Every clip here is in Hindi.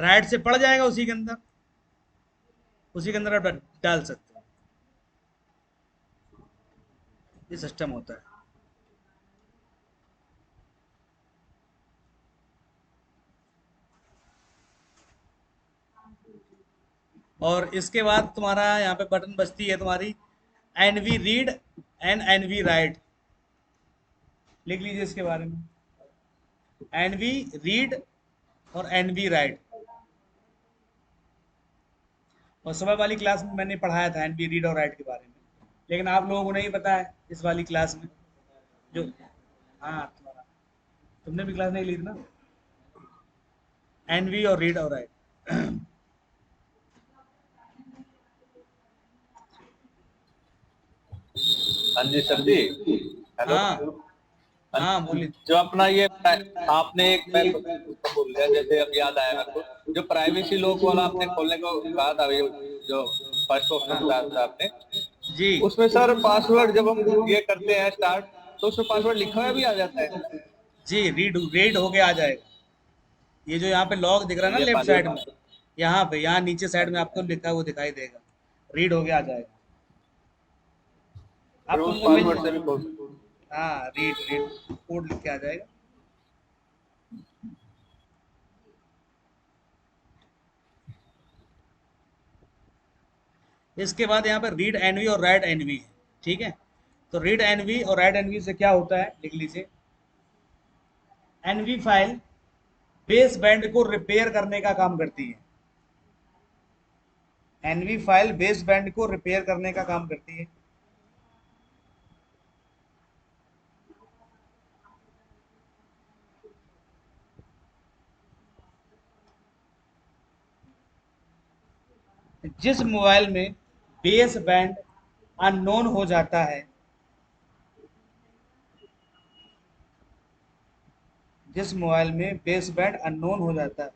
राइट से पड़ जाएगा उसी के अंदर आप डाल सकते हो। ये सिस्टम होता है। और इसके बाद तुम्हारा यहाँ पे बटन बजती है तुम्हारी NV read and NV write. लिख लीजिए इसके बारे में, एनवी रीड और एनवी राइट। और सुबह वाली क्लास में मैंने पढ़ाया था एनवी रीड और राइट के बारे में, लेकिन आप लोगों को नहीं पता है इस वाली क्लास में जो। हाँ, तुमने भी क्लास नहीं ली थी ना, एनवी और रीड और राइट। हाँ जी सर जी, हेलो। हाँ हाँ, बोलिए। जो अपना ये आपने एक मैं उसको बोल दिया, जैसे अब याद आया मेरे को, जो प्राइवेसी लॉक वाला आपने खोलने को कहा था, ये जो फर्स्ट ऑप्शन बताया था आपने, जी उसमें सर पासवर्ड जब हम ये करते हैं स्टार्ट, तो उसमें पासवर्ड लिखा हुआ भी आ जाता है। जी, रीड रीड होके आ जाएगा। ये जो यहाँ पे लॉग दिख रहा है ना ये लेफ्ट साइड में, पासवर्ड। यहाँ पे यहाँ नीचे हाँ साइड में जी, आपको लिखा है वो दिखाई देगा, रीड होके आ जाएगा। फिर आप उस तुमको मिल, पासवर्ड से भी खोल सकते हाँ रीड रीड कोड लिख के आ जाएगा। इसके बाद यहाँ पे रीड एनवी और राइट एनवी है, ठीक है। तो रीड एनवी और राइट एनवी से क्या होता है, लिख लीजिए। एनवी फाइल बेस बैंड को रिपेयर करने का काम करती है। एनवी फाइल बेस बैंड को रिपेयर करने का काम करती है। जिस मोबाइल में बेस बैंड अननोन हो जाता है, जिस मोबाइल में बेस बैंड अननोन हो जाता है,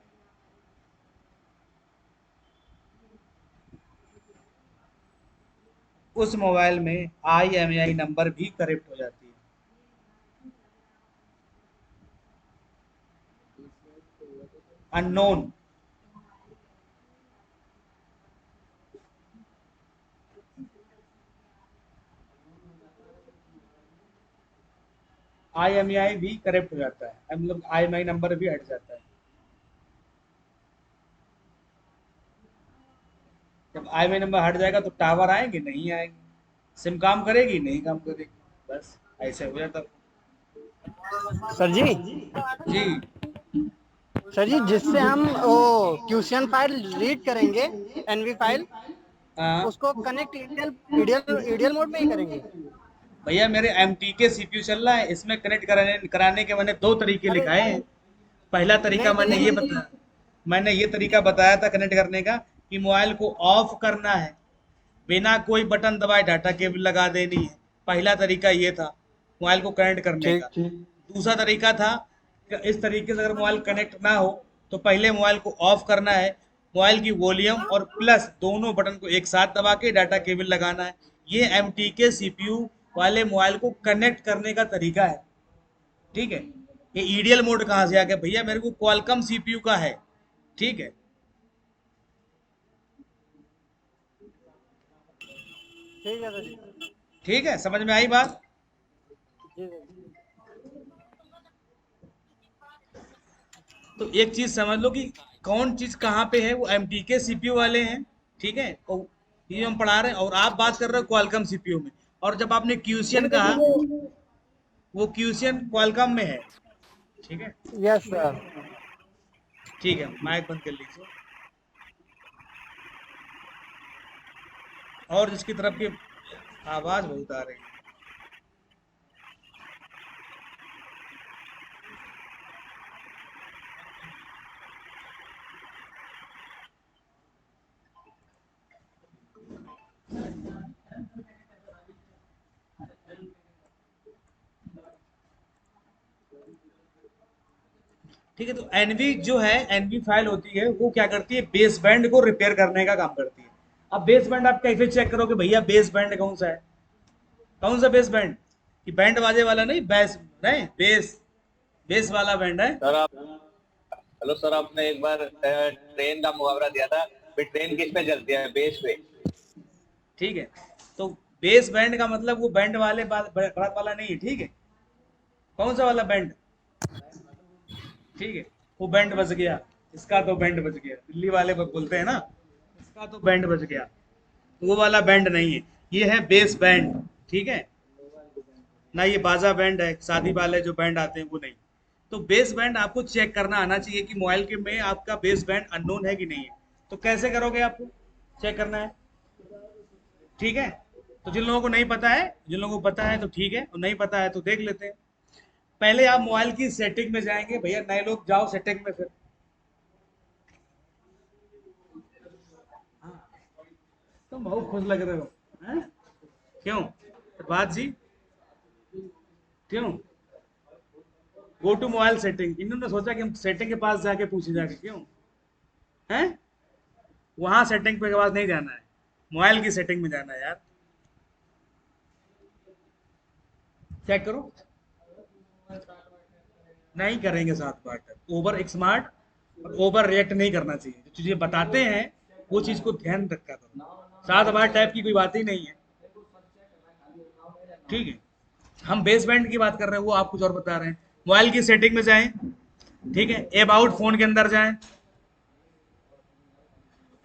उस मोबाइल में IMEI नंबर भी करेक्ट हो जाती है। अननोन, IMEI भी करेक्ट हो जाता है, मतलब IMEI नंबर भी हट जाता है। जब IMEI नंबर हट जाएगा तो टावर आएंगे नहीं आएंगे, सिम काम करेगी नहीं काम करेगी, बस ऐसे हो जाता सर जी, जी। सर जी, जिससे हम वो क्यूशन फाइल रीड करेंगे, एनवी फाइल, हाँ उसको connect EDL EDL EDL mode में ही करेंगे। भैया, मेरे MTK CPU चल रहा है, इसमें कनेक्ट कराने कराने के मैंने दो तरीके अरे लिखाए हैं। पहला तरीका नहीं तो नहीं, मैंने ये तरीका बताया था कनेक्ट करने का, कि मोबाइल को ऑफ करना है, बिना कोई बटन दबाए डाटा केबल लगा देनी है। पहला तरीका ये था मोबाइल को कनेक्ट करने ठीक। का। दूसरा तरीका था कि इस तरीके से अगर मोबाइल कनेक्ट ना हो तो पहले मोबाइल को ऑफ करना है, मोबाइल की वॉल्यूम और प्लस दोनों बटन को एक साथ दबा के डाटा केबल लगाना है। ये MTK CPU वाले मोबाइल को कनेक्ट करने का तरीका है, ठीक है। ये ईडीएल मोड कहाँ से आ गया भैया, मेरे को क्वालकॉम CPU का है, ठीक है। ठीक है सर जी। ठीक है, समझ में आई बात। जी सर जी। तो एक चीज समझ लो कि कौन चीज कहाँ पे है, वो MTK CPU वाले हैं, ठीक है। और ये हम पढ़ा रहे हैं और आप बात कर रहे हो क्वालकॉम CPU में। और जब आपने क्यूशियन नहीं तो कहा, फिर वो, वो क्यूशियन क्वालकॉम में है, ठीक है। Yes sir. ठीक है, माइक बंद कर लीजिए। और जिसकी तरफ की आवाज बहुत आ रही है। ठीक है, तो एनवी जो है, एनवी फाइल होती है, वो क्या करती है, बेस बैंड को रिपेयर करने का काम करती है। अब बेस बैंड आप कैसे चेक करोगे भैया, बेस बैंड कौन सा है, कौन सा बेस बैंड, कि बैंड बाजे वाला नहीं, बेस नहीं, बेस बेस वाला बैंड है। सर आप, हेलो सर, आपने एक बार ट्रेन का मुहावरा दिया था, भाई ट्रेन किस पे चलती है? बेस पे। ठीक है, तो बेस बैंड का मतलब वो बैंड वाले बात वाला नहीं है, ठीक है। कौन सा वाला बैंड? ठीक है, वो बैंड बज गया, इसका तो बैंड बज गया, दिल्ली वाले बोलते हैं ना, इसका तो बैंड बज गया, वो वाला बैंड नहीं है, ये है बेस बैंड। ठीक है, ना ये बाजा बैंड है, शादी वाले जो बैंड आते हैं वो नहीं। तो बेस बैंड आपको चेक करना आना चाहिए कि मोबाइल के में आपका बेस बैंड अननोन है कि नहीं है। तो कैसे करोगे, आपको चेक करना है, ठीक है। तो जिन लोगों को नहीं पता है, जिन लोगों को पता है तो ठीक है, और नहीं पता है तो देख लेते हैं। पहले आप मोबाइल की सेटिंग में जाएंगे, भैया नए लोग जाओ सेटिंग में फिर। हाँ, तुम बहुत खुश लग रहे हो, हैं? क्यों? बात जी, क्यों? गो टू मोबाइल सेटिंग, इन्होंने सोचा कि हम सेटिंग के पास जाके पूछे जाके, क्यों हैं? वहां सेटिंग पे के पास नहीं जाना है, मोबाइल की सेटिंग में जाना है यार। चेक करो, नहीं करेंगे साथ पार्ट। ओवर स्मार्ट और ओवर रिएक्ट नहीं करना चाहिए, जो चीजें बताते हैं वो चीज को ध्यान रखा करो। सात बार टाइप की कोई बात ही नहीं है, ठीक है। हम बेस बैंड की बात कर रहे हैं, वो आप कुछ और बता रहे हैं। मोबाइल की सेटिंग में जाएं, ठीक है, अबाउट फोन के अंदर जाएं,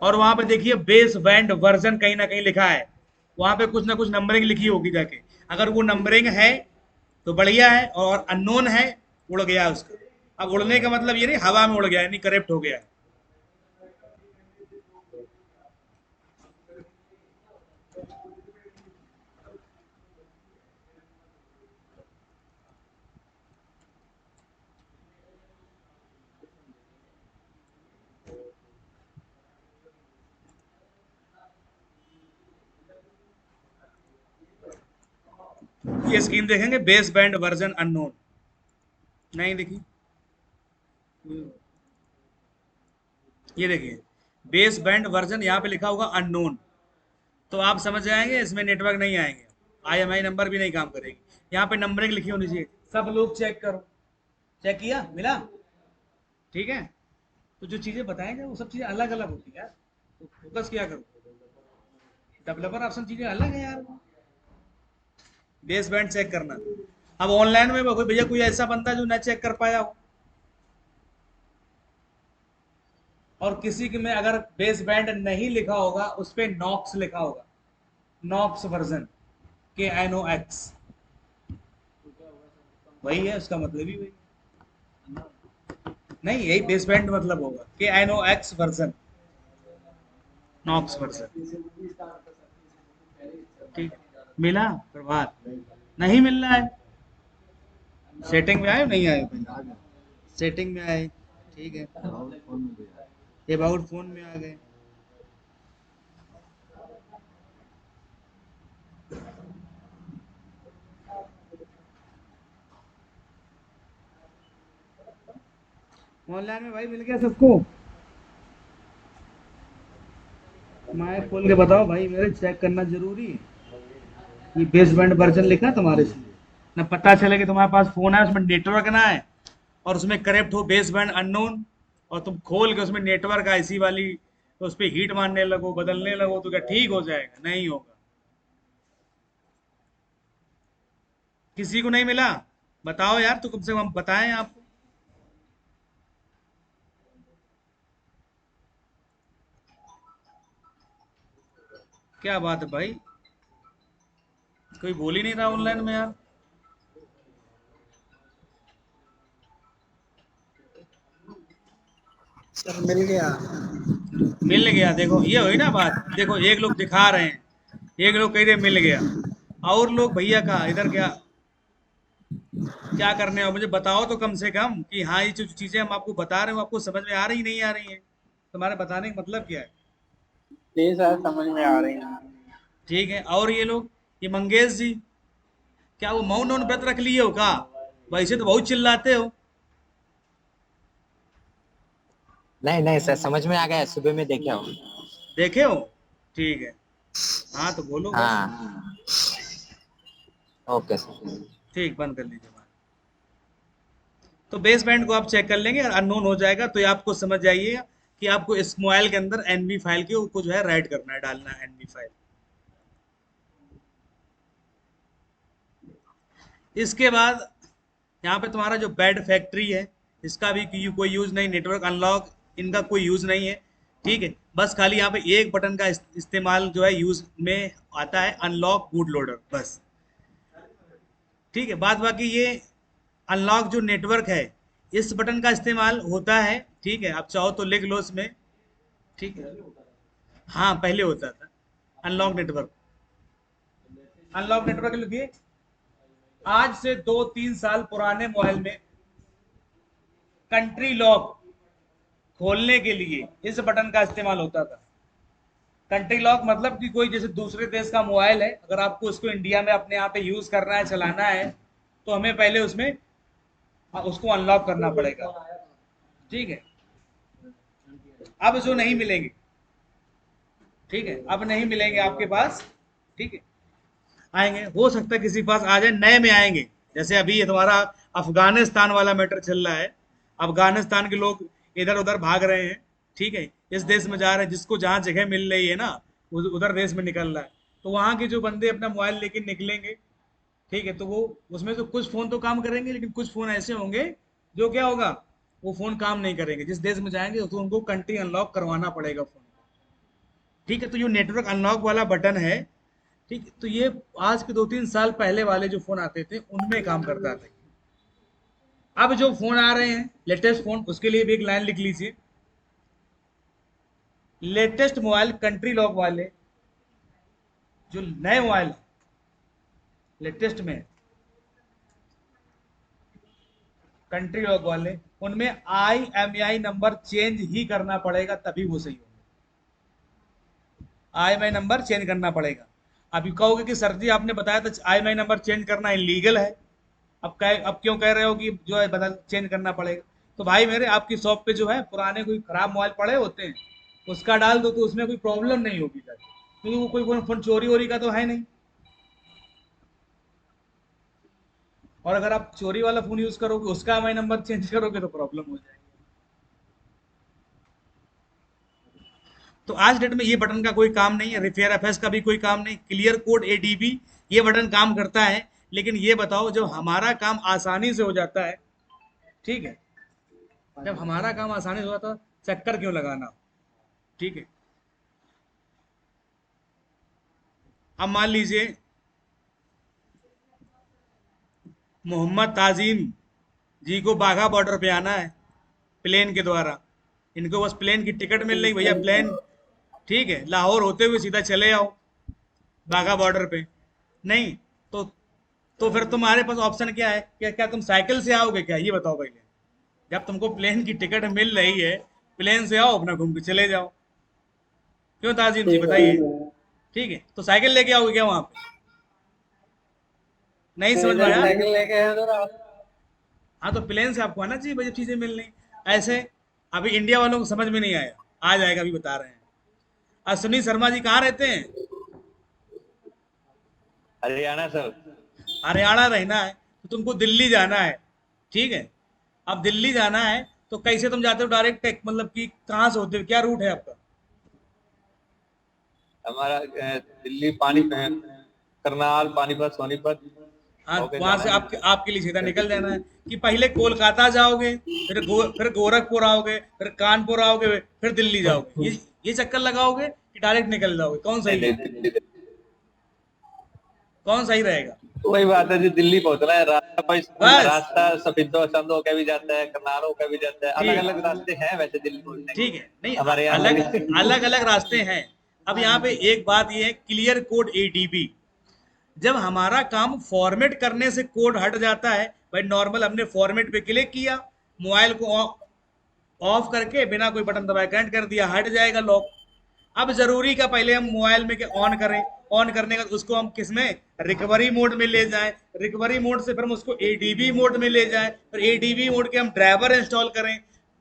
और वहां पे देखिए बेस बैंड वर्जन कहीं ना कहीं लिखा है, वहां पे कुछ ना कुछ नंबरिंग लिखी होगी जाके। अगर वो नंबरिंग है तो बढ़िया है, और अननोन है, उड़ गया उसका। अब उड़ने का मतलब ये नहीं हवा में उड़ गया, यानी करेक्ट हो गया है। ये स्क्रीन देखेंगे, बेस बैंड वर्जन अननोन, नहीं देखी? ये देखिए, बेस बैंड वर्जन यहाँ पे लिखा होगा अननोन, तो आप समझ जाएंगे इसमें नेटवर्क नहीं आएंगे, आईएमआई नंबर भी नहीं काम करेगी। यहाँ पे नंबरिंग लिखी होनी चाहिए, सब लोग चेक करो। चेक किया, मिला? ठीक है, तो जो चीजें बताएंगे वो सब चीजें अलग अलग होती है यार, तो फोकस किया करो। डेवलपर ऑप्शन चीजें अलग है यार, बेस बैंड चेक करना। अब ऑनलाइन में कोई भैया, कोई ऐसा बंदा जो ना चेक कर पाया हो, और किसी के में अगर बेस बैंड नहीं लिखा होगा, उस पर नॉक्स लिखा होगा, नॉक्स वर्जन, KNOX, वही है उसका मतलब ही वही। नहीं, यही बेस बैंड मतलब होगा, KNOX वर्जन, नॉक्स वर्जन। ठीक, मिला? प्रभात, नहीं मिल रहा है। सेटिंग में आए, नहीं आए? सेटिंग में आए, ठीक है, अबाउट फोन में आ गए। ऑनलाइन में भाई मिल गया सबको? मैं खोल के बताओ भाई, मेरे चेक करना जरूरी है। ये बेस बैंड वर्जन लिखा है तुम्हारे इसलिए, ना पता चले कि तुम्हारे पास फोन है उसमें नेटवर्क ना है, और उसमें करेक्ट हो बेस बैंड अननोन, और तुम खोल के उसमें नेटवर्क आईसी वाली, तो उस पर हीट मारने लगो, बदलने लगो, तो क्या ठीक हो जाएगा? नहीं होगा। किसी को नहीं मिला? बताओ यार, तो कम से कम हम बताएं आपको। क्या बात है भाई, कोई बोल ही नहीं रहा ऑनलाइन में यार। सर मिल गया। मिल गया, देखो ये हुई ना बात, देखो एक लोग दिखा रहे हैं, एक लोग कह रहे मिल गया, और लोग भैया का इधर क्या क्या करने हो, मुझे बताओ तो कम से कम कि हाँ ये जो चीजें हम आपको बता रहे हो आपको समझ में आ रही नहीं आ रही है, तुम्हारे बताने का मतलब क्या है? जी सर समझ में आ रही है। ठीक है, और ये लोग, ये मंगेश जी, क्या वो मौन व्रत रख लिए हो का? वैसे तो बहुत चिल्लाते हो। नहीं नहीं सर, समझ में आ गया, सुबह में देखे हो। देखे हो? ठीक है, हाँ तो बोलो बस। हाँ, ओके सर। ठीक, बंद कर लीजिए बात। तो बेस बैंड को आप चेक कर लेंगे, और अननोन हो जाएगा तो ये आपको समझ जाइए कि आपको इस मोबाइल के अंदर एनवी फाइल को जो है राइट करना है, डालना है एनवी फाइल। इसके बाद यहाँ पे तुम्हारा जो बैड फैक्ट्री है, इसका भी कोई यूज नहीं, नेटवर्क अनलॉक इनका कोई यूज नहीं है, ठीक है। बस खाली यहाँ पे एक बटन का इस्तेमाल जो है यूज में आता है, अनलॉक बूट लोडर, बस, ठीक है। बाद बाकी ये अनलॉक जो नेटवर्क है, इस बटन का इस्तेमाल होता है, ठीक है। आप चाहो तो लिख लो इसमें, ठीक है। हाँ, पहले होता था अनलॉक नेटवर्क। अनलॉक नेटवर्क लिखिए, आज से 2-3 साल पुराने मोबाइल में कंट्री लॉक खोलने के लिए इस बटन का इस्तेमाल होता था। कंट्री लॉक मतलब कि कोई जैसे दूसरे देश का मोबाइल है, अगर आपको उसको इंडिया में अपने यहाँ पे यूज करना है, चलाना है, तो हमें पहले उसमें उसको अनलॉक करना पड़ेगा, ठीक है। अब जो नहीं मिलेंगे, ठीक है, अब नहीं मिलेंगे आपके पास, ठीक है। आएंगे, हो सकता है किसी के पास आ जाए, नए में आएंगे। जैसे अभी ये तुम्हारा अफगानिस्तान वाला मैटर चल रहा है, अफगानिस्तान के लोग इधर उधर भाग रहे हैं, ठीक है, इस देश में जा रहे हैं, जिसको जहाँ जगह मिल रही है ना, उधर देश में निकल रहा है। तो वहाँ के जो बंदे अपना मोबाइल लेके निकलेंगे, ठीक है, तो वो उसमें तो कुछ फ़ोन तो काम करेंगे, लेकिन कुछ फ़ोन ऐसे होंगे जो क्या होगा, वो फ़ोन काम नहीं करेंगे। जिस देश में जाएंगे तो उनको कंट्री अनलॉक करवाना पड़ेगा फ़ोन, ठीक है। तो जो नेटवर्क अनलॉक वाला बटन है, ठीक है, तो ये आज के 2-3 साल पहले वाले जो फ़ोन आते थे उनमें काम करता था। अब जो फ़ोन आ रहे हैं लेटेस्ट फ़ोन, उसके लिए भी एक लाइन लिख लीजिए, लेटेस्ट मोबाइल कंट्री लॉक वाले जो नए मोबाइल लेटेस्ट में कंट्री लॉक वाले, उनमें IMEI नंबर चेंज ही करना पड़ेगा, तभी वो सही होगा। IMEI नंबर चेंज करना पड़ेगा। अभी कहोगे कि सर जी आपने बताया था IMEI नंबर चेंज करना इलीगल है, अब क्यों कह रहे हो कि जो है बदल चेंज करना पड़ेगा? तो भाई मेरे, आपकी शॉप पे जो है पुराने कोई खराब मोबाइल पड़े होते हैं, उसका डाल दो तो उसमें कोई प्रॉब्लम नहीं होगी सर, क्योंकि वो कोई फोन चोरी वोरी का तो है नहीं। और अगर आप चोरी वाला फोन यूज करोगे, उसका IMEI नंबर चेंज करोगे तो प्रॉब्लम हो जाएगी। तो आज डेट में ये बटन का कोई काम नहीं है, रिपेयर FS का भी कोई काम नहीं, क्लियर कोड ADB ये बटन काम करता है। लेकिन ये बताओ, जब हमारा काम आसानी से हो जाता है, ठीक है, जब हमारा काम आसानी से हो जाता है, चक्कर क्यों लगाना, ठीक है। अब मान लीजिए मोहम्मद ताजीम जी को बाघा बॉर्डर पे आना है प्लेन के द्वारा, इनको बस प्लेन की टिकट मिल रही, भैया प्लेन, ठीक है, लाहौर होते हुए सीधा चले आओ बाघा बॉर्डर पे। नहीं तो फिर तुम्हारे पास ऑप्शन क्या है, क्या तुम साइकिल से आओगे क्या, ये बताओ पहले। जब तुमको प्लेन की टिकट मिल रही है, प्लेन से आओ, अपना घूम के चले जाओ। क्यों ताजीम जी, बताइए, ठीक है। तो साइकिल लेके आओगे क्या वहां पे? नहीं समझ में आया? हाँ, तो प्लेन से आपको आना चाहिए भाई, जब चीजें मिलनी ऐसे। अभी इंडिया वालों को समझ में नहीं आया, आ जाएगा, अभी बता रहे हैं। अश्विनी शर्मा जी कहाँ रहते हैं? हरियाणा सर। हरियाणा रहना है तो तुमको दिल्ली जाना है, ठीक है। अब दिल्ली जाना है तो कैसे तुम जाते हो? डायरेक्ट, मतलब कि कहाँ से होते हो, क्या रूट है आपका? हमारा दिल्ली करनाल, पानीपत, सोनीपत। हाँ, वहां से आपके लिए सीधा निकल जाना है कि पहले कोलकाता जाओगे, फिर गोरखपुर आओगे, फिर कानपुर आओगे, फिर दिल्ली जाओगे, ये चक्कर लगाओगे कि डायरेक्ट निकल जाओगे? कौन सही है, कौन सही रहेगा? वही बात है जी, दिल्ली पहुंचना है, बस। रास्ता संदो होकर भी जाता है, करनाल होकर भी जाता है, अलग अलग रास्ते हैं वैसे दिल्ली पहुंचने के। ठीक है, नहीं हमारे यहाँ अलग अलग रास्ते हैं। अब यहाँ पे एक बात ये है, क्लियर कोड ADB, जब हमारा काम फॉर्मेट करने से कोड हट जाता है, भाई नॉर्मल हमने फॉर्मेट पे क्लिक किया, मोबाइल को ऑफ करके बिना कोई बटन दबाए कनेक्ट कर दिया, हट जाएगा लॉक। अब जरूरी का पहले हम मोबाइल में ऑन करें, ऑन करने का उसको हम किसमें, रिकवरी मोड में ले जाएं, रिकवरी मोड से फिर हम उसको ADB मोड में ले जाएं, फिर ADB मोड के हम ड्राइवर इंस्टॉल करें,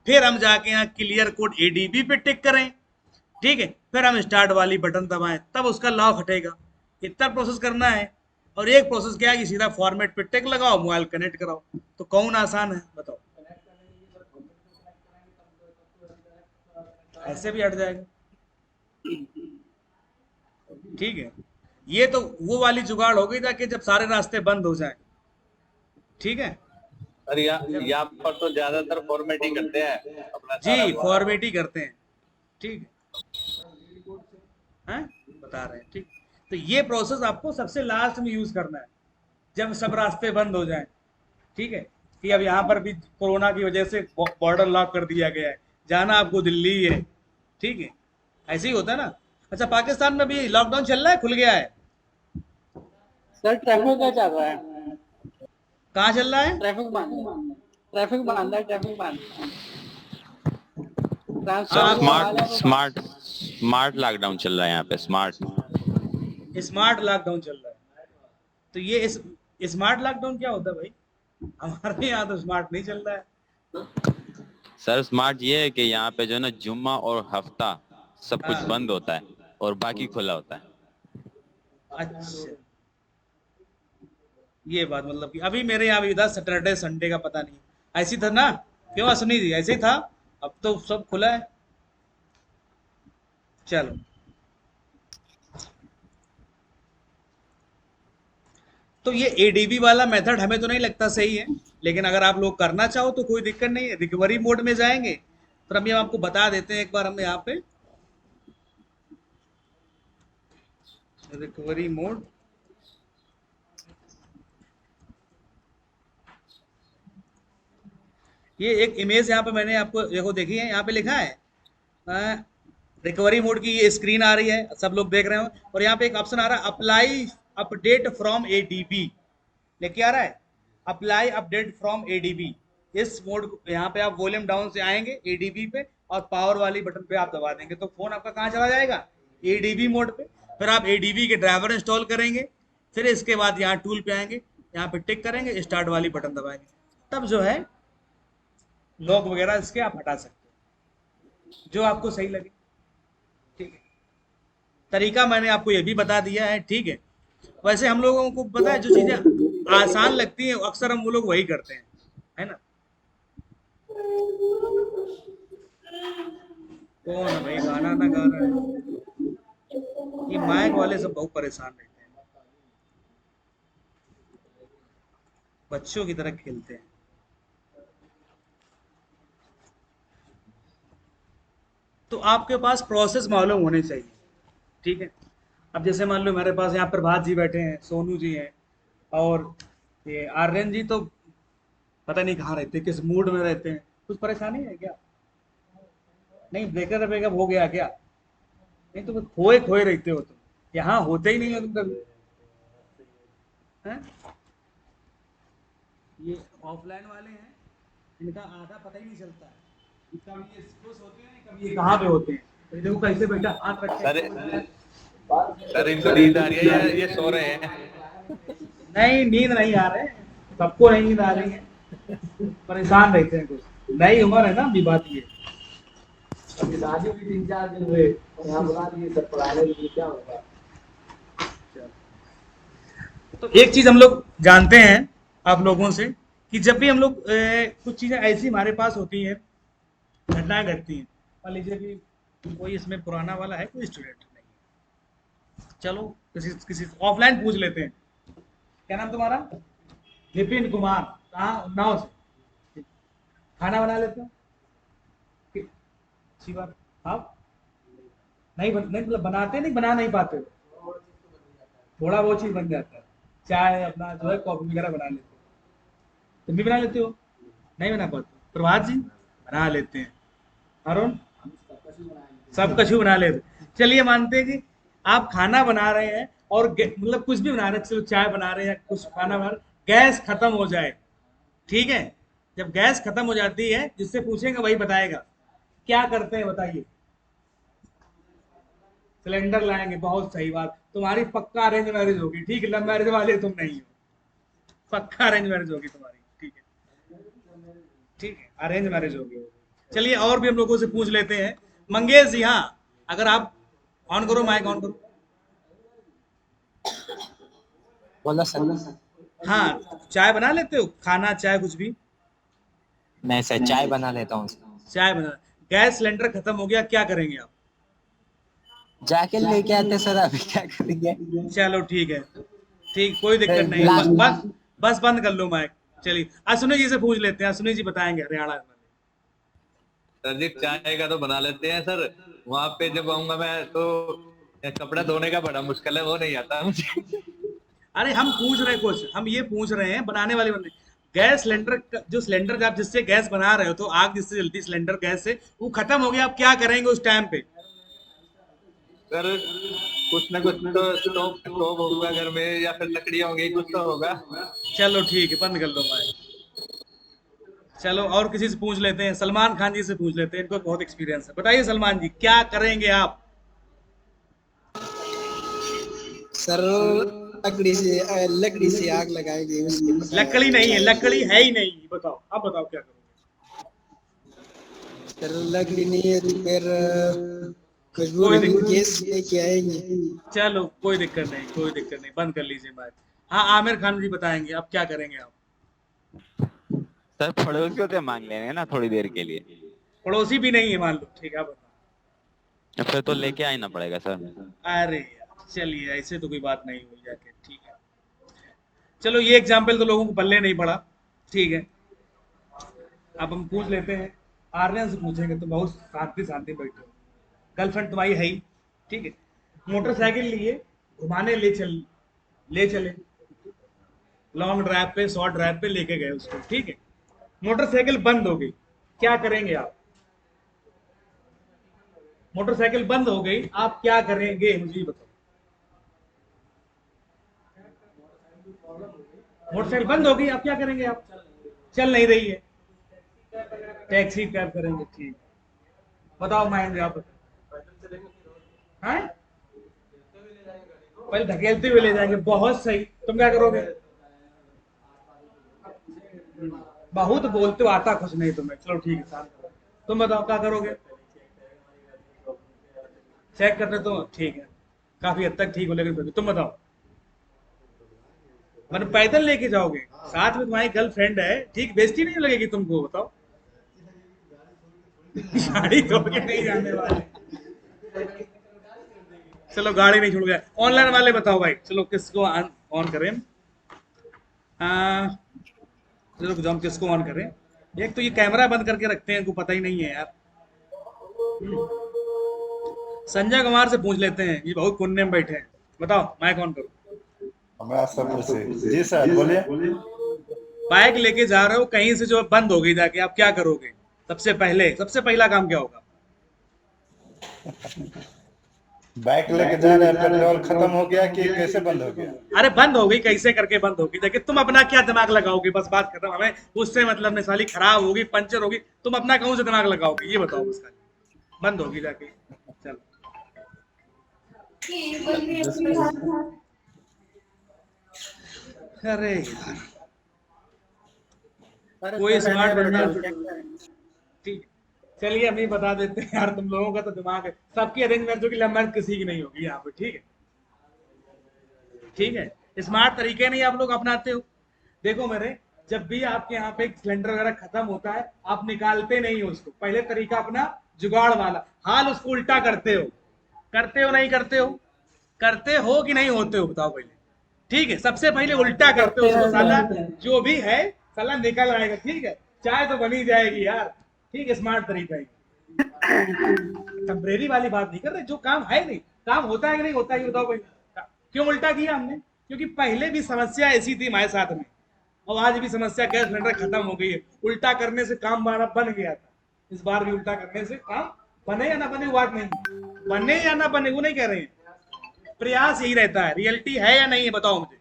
फिर हम जाके यहाँ क्लियर कोड ADB पे टिक करें, ठीक है, फिर हम स्टार्ट वाली बटन दबाएं, तब उसका लॉक हटेगा। इतना प्रोसेस करना है। और एक प्रोसेस क्या है कि सीधा फॉर्मेट पे टिक लगाओ, मोबाइल कनेक्ट कराओ। तो कौन आसान है बताओ? ऐसे भी हट जाएगा। ठीक है, ये तो वो वाली जुगाड़ हो गई ताकि जब सारे रास्ते बंद हो जाएं। ठीक है, और यहाँ पर तो ज्यादातर फॉर्मेटिंग करते हैं अपना सारा जी वो। फॉर्मेट ही करते हैं। ठीक है, बता रहे हैं। ठीक, तो ये प्रोसेस आपको सबसे लास्ट में यूज करना है जब सब रास्ते बंद हो जाएं। ठीक है, कि अब यहाँ पर भी कोरोना की वजह से बॉर्डर लॉक कर दिया गया है, जाना आपको दिल्ली ही है। ठीक है, ऐसे ही होता है ना। अच्छा, पाकिस्तान में भी लॉकडाउन चल रहा है, खुल गया है? सर ट्रैफिक का चल रहा है, कहाँ चल रहा है? ट्रैफिक बंद है, ट्रैफिक बंद है, ट्रैफिक बंद है। Sir transport smart smart smart lockdown चल रहा है यहाँ पे, स्मार्ट। स्मार्ट लॉकडाउन चल रहा है। तो ये स्मार्ट लॉकडाउन क्या होता है भाई? हमारे यहाँ तो स्मार्ट नहीं चल रहा है। सर स्मार्ट ये है कि यहाँ पे जो है ना जुम्मा और हफ्ता सब कुछ हाँ। बंद होता है और बाकी खुला होता है। अच्छा, ये बात मतलब कि अभी मेरे यहाँ भी था सैटरडे संडे का पता नहीं, ऐसी था ना? क्यों असनी थी, ऐसे ही था। अब तो सब खुला है। चलो, तो ये एडीबी वाला मेथड हमें तो नहीं लगता सही है, लेकिन अगर आप लोग करना चाहो तो कोई दिक्कत नहीं है। रिकवरी मोड में जाएंगे, तो हम ये आपको बता देते हैं एक बार। हम यहाँ पे रिकवरी मोड, ये एक इमेज यहाँ पे मैंने आपको देखो देखी है, यहाँ पे लिखा है रिकवरी मोड की ये स्क्रीन आ रही है, सब लोग देख रहे हो। और यहाँ पे एक ऑप्शन आ रहा है अप्लाई अपडेट फ्रॉम एडीबी, लेके आ रहा है अप्लाई अपडेट फ्रॉम एडीबी। इस मोड, यहाँ पे आप वॉल्यूम डाउन से आएंगे एडीबी पे और पावर वाली बटन पे आप दबा देंगे तो फोन आपका कहाँ चला जाएगा? एडीबी मोड पे। फिर आप एडीबी के ड्राइवर इंस्टॉल करेंगे, फिर इसके बाद यहाँ टूल पे आएंगे, यहाँ पे टिक करेंगे, स्टार्ट वाली बटन दबाएंगे, तब जो है लॉक वगैरह इसके आप हटा सकते हो, जो आपको सही लगे। ठीक है, तरीका मैंने आपको ये भी बता दिया है। ठीक है, वैसे हम लोगों को पता है जो चीजें आसान लगती हैं अक्सर हम वो लोग वही करते हैं, है ना? कौन है भाई गाना ना गा रहा है? ये माइक वाले सब बहुत परेशान रहते हैं, बच्चों की तरह खेलते हैं। तो आपके पास प्रोसेस मालूम होने चाहिए। ठीक है, अब जैसे मान लो मेरे पास यहाँ प्रभात जी बैठे हैं, सोनू जी हैं, और ये आर्यन जी तो पता नहीं कहाँ रहते, किस मूड में रहते हैं। कुछ परेशानी है क्या? नहीं, ब्रेकअप हो गया क्या? नहीं, तो खोए खोए रहते हो तुम, यहाँ होते ही नहीं हो तुम कभी। हैं? ये ऑफलाइन वाले हैं, इनका आधा पता ही नहीं चलता है, कभी ये खुश होते हैं कभी ये कहाँ पे होते हैं। तो ये देखो कैसे बैठा, हाथ रखे। सर इनको नींद आ रही है या ये सो रहे हैं? नहीं, नींद नहीं आ रहे, सबको नहीं नींद आ रही है, परेशान रहते हैं कुछ। नई उम्र है ना, अभी बात ये। अभी शादी भी 3-4 दिन हुए, यहाँ बुला दिए सब पढ़ाने के लिए, क्या होगा? तो एक चीज हम लोग जानते हैं आप लोगों से कि जब भी हम लोग कुछ चीजें ऐसी हमारे पास होती हैं, घटनाएं घटती हैं, मान लीजिए कि कोई इसमें पुराना वाला है, कोई स्टूडेंट नहीं, चलो किसी ऑफलाइन पूछ लेते हैं। क्या नाम तुम्हारा? विपिन कुमार। कहाँ? उन्नाव से। खाना बना लेते हो? अच्छी बात। आप नहीं मतलब बनाते नहीं, बना नहीं पाते हो? थोड़ा वो चीज बन जाता है, चाय अपना जो है कॉफी वगैरह बना लेते हो। तुम भी बना लेते हो? नहीं बना पाते? प्रभात जी बना लेते हैं, अरुण सब कुछ बना लेते। चलिए मानते हैं कि आप खाना बना रहे हैं और मतलब कुछ भी बना रहे हैं, चलो चाय बना रहे हैं, कुछ खाना बना रहे, गैस खत्म हो जाए। ठीक है, जब गैस खत्म हो जाती है, जिससे पूछेंगे वही बताएगा, क्या करते हैं बताइए? सिलेंडर लाएंगे। बहुत सही बात, तुम्हारी पक्का अरेंज मैरिज होगी। ठीक है, लव मैरिज वाले तुम नहीं हो, पक्का अरेंज मैरिज होगी तुम्हारी। ठीक है, ठीक है, अरेंज मैरिज होगी। चलिए और भी हम लोगों से पूछ लेते हैं। मंगेश जी, हाँ, अगर आप ऑन करो, माइक ऑन करो। बोलो सर। हाँ, चाय बना लेते हो? खाना चाय कुछ भी? नहीं सर, चाय बना लेता हूँ। चाय बना, गैस सिलेंडर खत्म हो गया, क्या करेंगे आप? जाके लेके आते सर, अभी क्या करेंगे? चलो ठीक है, ठीक, कोई दिक्कत नहीं, लास्ट बस बंद कर लो माइक। चलिए अश्विनी जी से पूछ लेते हैं, अश्विनी जी बताएंगे हरियाणा में। सर जी चाय का तो बना लेते हैं सर, वहां पे जब आऊंगा मैं तो कपड़ा धोने का बड़ा मुश्किल है, वो नहीं आता मुझे। अरे हम पूछ रहे हैं कुछ, हम ये पूछ रहे हैं बनाने वाले बंदे, गैस सिलेंडर जो सिलेंडर आप जिससे गैस बना रहे हो, तो आग जिससे जलती सिलेंडर गैस से, वो खत्म हो गया, आप क्या करेंगे उस टाइम पे? सर कुछ ना कुछ तो स्टोव स्टोव होगा घर में, या फिर लकड़ी होंगी, कुछ तो होगा। चलो ठीक है, बंद कर लो माइक। चलो और किसी से पूछ लेते हैं, सलमान खान जी से पूछ लेते हैं, इनको बहुत एक्सपीरियंस है। बताइए सलमान जी, क्या करेंगे आप? सर लकड़ी से आग लगाएंगे उसके। लकड़ी नहीं है, लकड़ी है ही नहीं, बताओ, आप बताओ क्या करोगे? सर लकड़ी नहीं है तो फिर कोई दिक्कत गैस लेके आएंगे। चलो कोई दिक्कत नहीं, कोई दिक्कत नहीं, बंद कर लीजिए बात। हाँ आमिर खान जी बताएंगे, अब क्या करेंगे आप? सर पड़ोसियों से मांग लेंगे ना थोड़ी देर के लिए। पड़ोसी भी नहीं है मान लो, ठीक है, आप बताओ। फिर तो लेके आना पड़ेगा सर। अरे यार चलिए, ऐसे तो कोई बात नहीं हुई जाके, ठीक है। चलो ये एग्जाम्पल तो लोगों को पल्ले नहीं पड़ा, ठीक है। अब हम पूछ लेते हैं, आर्यन से पूछेंगे, तो बहुत शांति शांति बैठे हो, गर्लफ्रेंड तुम्हारी है ही, ठीक है, मोटरसाइकिल लिए घुमाने ले चले लॉन्ग ड्राइव पे, शॉर्ट ड्राइव पे लेके गए उसको, ठीक है, मोटरसाइकिल बंद हो गई, क्या करेंगे आप? मोटरसाइकिल बंद हो गई, आप क्या करेंगे मुझे बताओ? मोटरसाइकिल बंद हो गई, आप क्या करेंगे? आप चल नहीं रही है, टैक्सी कैब करेंगे, ठीक, बताओ महेंद्र आप हैं? पहले धकेलते हुए ले जाएंगे, बहुत सही, तुम क्या करोगे? बहुत बोलते हो, आता कुछ नहीं तुम्हें, चलो ठीक है साहब, तुम बताओ क्या करोगे? चेक करते तो ठीक है, काफी हद तक ठीक हो, लेकिन तुम बताओ। मतलब पैदल लेके जाओगे, साथ में तुम्हारी गर्लफ्रेंड है, ठीक, बेइज्जती नहीं लगेगी तुमको? बताओ। गाड़ी छोड़ के नहीं जाने वाले, चलो गाड़ी नहीं छोड़ गया। ऑनलाइन वाले बताओ भाई, चलो किसको ऑन करें? चलो हम किसको ऑन करें? एक तो ये कैमरा बंद करके रखते हैं, इनको पता ही नहीं है यार। संजय कुमार से पूछ लेते हैं, ये बहुत पुण्य में बैठे हैं, बताओ माइक ऑन करो। मैं सब पूछे जी सर, बोलिए। बाइक लेके जा रहे हो, कहीं से जो बंद हो गई जाके, आप क्या करोगे? सबसे पहला काम क्या होगा? बाइक लेके जा रहे हैं, पेट्रोल खत्म हो गया कि कैसे बंद हो गया? अरे बंद हो गई, कैसे करके बंद होगी? देखिए तुम अपना क्या दिमाग लगाओगे, बस बात खत्म, हमें उससे मतलब नहीं, साली खराब होगी, पंचर होगी, तुम अपना कौन से दिमाग लगाओगे, ये बताओ बस खाली। बंद होगी जाके, चलो। अरे यार, कोई स्मार्ट बंदा, ठीक, चलिए हम ही बता देते हैं यार, तुम लोगों का तो दिमाग है, सबकी अरेंज मैरिज की, लव मैरिज किसी की नहीं होगी यहाँ पे, ठीक है, ठीक है। स्मार्ट तरीके नहीं आप लोग अपनाते हो। देखो मेरे, जब भी आपके यहाँ पे सिलेंडर वगैरह खत्म होता है, आप निकालते नहीं हो उसको, पहले तरीका अपना जुगाड़ वाला, हाल उसको उल्टा करते हो, नहीं करते हो? करते हो कि नहीं होते हो, बताओ पहले, ठीक है, सबसे पहले उल्टा करते हो उसको, साला जो भी है साला निकल आएगा, ठीक है, चाय तो बनी जाएगी यार, ठीक है, स्मार्ट तरीका है। टेम्परेरी वाली बात नहीं कर रहे, जो काम है नहीं, काम होता है कि नहीं होता है, बताओ भाई। क्यों उल्टा किया हमने? क्योंकि पहले भी समस्या ऐसी थी हमारे साथ में, और आज भी समस्या, गैस सिलेंडर खत्म हो गई है, उल्टा करने से काम बन गया था, इस बार भी उल्टा करने से काम बने या ना बने वो बात नहीं, बने या ना बने वो नहीं कह रहे हैं, प्रयास यही रहता है। रियलिटी है या नहीं है, बताओ मुझे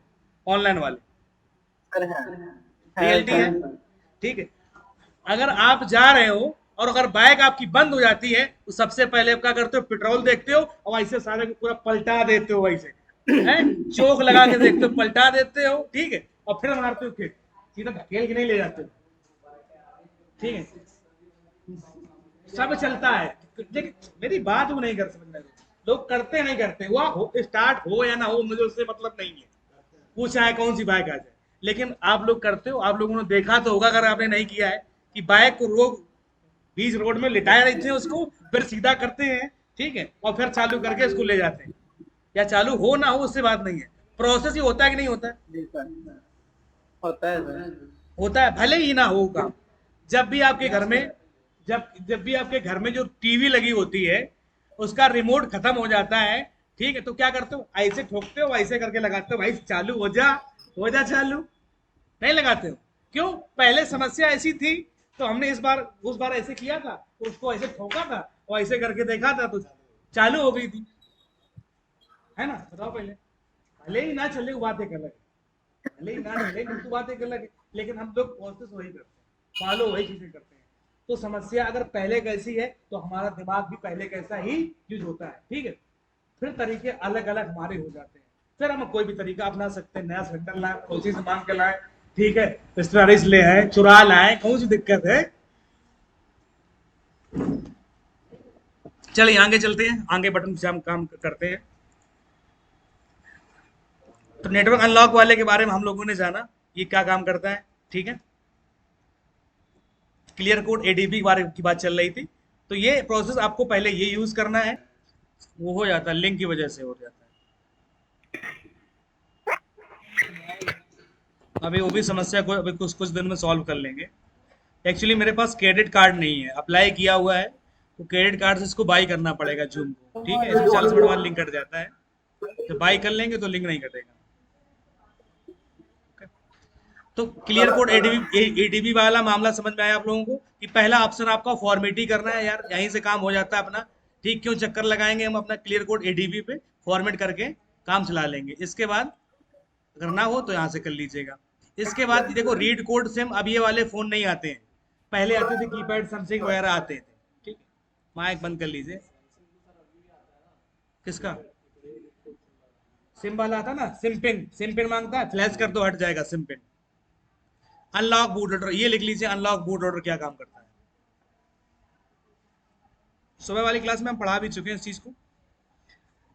ऑनलाइन वाले, रियलिटी है, ठीक है। अगर आप जा रहे हो और अगर बाइक आपकी बंद हो जाती है, तो सबसे पहले आप क्या करते हो? पेट्रोल देखते हो और ऐसे सारे को पूरा पलटा देते हो, वैसे है, चोक लगा के देखते हो, पलटा देते हो, ठीक है, और फिर मारते हो, फिर सीधा धकेल के नहीं ले जाते हो, ठीक है, सब चलता है। लेकिन मेरी बात वो नहीं कर समझना, लोग करते नहीं करते, वो स्टार्ट हो या ना हो, मुझे उससे मतलब नहीं है, पूछा है कौन सी बाइक आ जाए, लेकिन आप लोग करते हो। आप लोगों ने देखा तो होगा, अगर आपने नहीं किया है, कि बाइक को रोक बीच रोड में लिटाए रहते हैं उसको, फिर सीधा करते हैं, ठीक है, और फिर चालू करके इसको ले जाते हैं। या चालू हो ना हो उससे बात नहीं है, प्रोसेस ही होता है कि नहीं होता है? जी सर, होता है सर। होता है, भले ही ना हो काम। जब भी आपके घर में जब भी आपके घर में जो टीवी लगी होती है उसका रिमोट खत्म हो जाता है, ठीक है, तो क्या करते हो? ऐसे ठोकते हो, ऐसे करके लगाते हो, भाई चालू हो जा चालू, नहीं लगाते हो। क्यों? पहले समस्या ऐसी थी तो हमने उस बार ऐसे किया था, उसको ऐसे ठोका था और ऐसे करके देखा था तो चालू हो गई थी, है ना? बताओ पहले। भले ही ना चले वो बात एक अलग है, भले ही ना चले तो बात एक अलग है, लेकिन हम लोग प्रोसेस वही करते हैं, फॉलो वही चीजें करते हैं। तो समस्या अगर पहले कैसी है तो हमारा दिमाग भी पहले कैसा ही यूज होता है, ठीक है। फिर तरीके अलग अलग हमारे हो जाते हैं, फिर हम कोई भी तरीका अपना सकते हैं। नया सिलेंडर लाए, उसी से मांग के लाए, ठीक है, रिश्तेदारी ले आए, चुरा लाए, कौन सी दिक्कत है? चलिए आगे चलते हैं, आगे बटन से हम काम करते हैं। तो नेटवर्क अनलॉक वाले के बारे में हम लोगों ने जाना, ये क्या काम करता है, ठीक है। क्लियर कोड एडीबी बारे की बात चल रही थी, तो ये प्रोसेस आपको पहले ये यूज करना है, वो हो जाता है, लिंक की वजह से हो जाता है। अभी वो भी समस्या को अभी कुछ दिन में सॉल्व कर लेंगे। एक्चुअली मेरे पास क्रेडिट कार्ड नहीं है, अप्लाई किया हुआ है, तो क्रेडिट कार्ड से इसको बाई करना पड़ेगा जूम को, ठीक है। इसमें 40 मिनट बाद लिंक कट जाता है, जब बाई कर लेंगे तो लिंक नहीं कटेगा। तो क्लियर कोड एडीबी वाला मामला समझ में आया आप लोगों को कि पहला ऑप्शन आपका फॉर्मेट ही करना है यार, यहीं से काम हो जाता है अपना, ठीक। क्यों चक्कर लगाएंगे हम अपना क्लियर कोड एडीबी पे, फॉर्मेट करके काम चला लेंगे। इसके बाद अगर ना हो तो यहाँ से कर लीजिएगा। इसके बाद देखो रीड कोड सिम, अब ये वाले फोन नहीं आते हैं, पहले आते थे कीपैड समथिंग वगैरह आते थे, ठीक। माइक बंद कर लीजिए। किसका सिम वाला आता ना, सिम पिन मांगता है, फ्लैश कर दो हट जाएगा SIM pin. Unlock boot loader, ये लिख लीजिए, अनलॉक बूट लोडर क्या काम करता है। सुबह वाली क्लास में हम पढ़ा भी चुके हैं इस चीज को,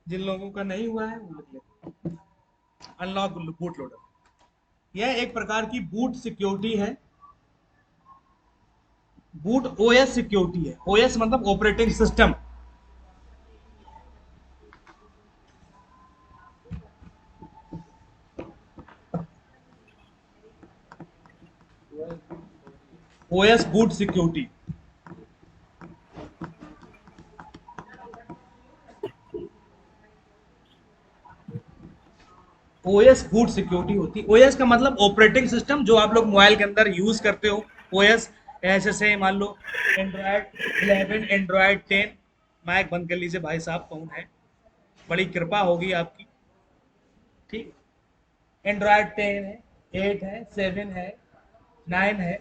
जिन लोगों का नहीं हुआ है वो लिख लेते। अनलॉक बूट लोडर यह एक प्रकार की बूट सिक्योरिटी है, बूट ओएस सिक्योरिटी है। ओएस मतलब operating system, OS boot security. OS boot security होती है। ओएस का मतलब ऑपरेटिंग सिस्टम, जो आप लोग मोबाइल के अंदर यूज करते हो। ओएस ऐसे मान लो एंड्रॉयड 11, एंड्रॉयड 10। माइक बंद कर लीजिए भाई साहब, कौन है? बड़ी कृपा होगी आपकी, ठीक। एंड्रॉयड 10 है, 8 है, 7 है, 9 है,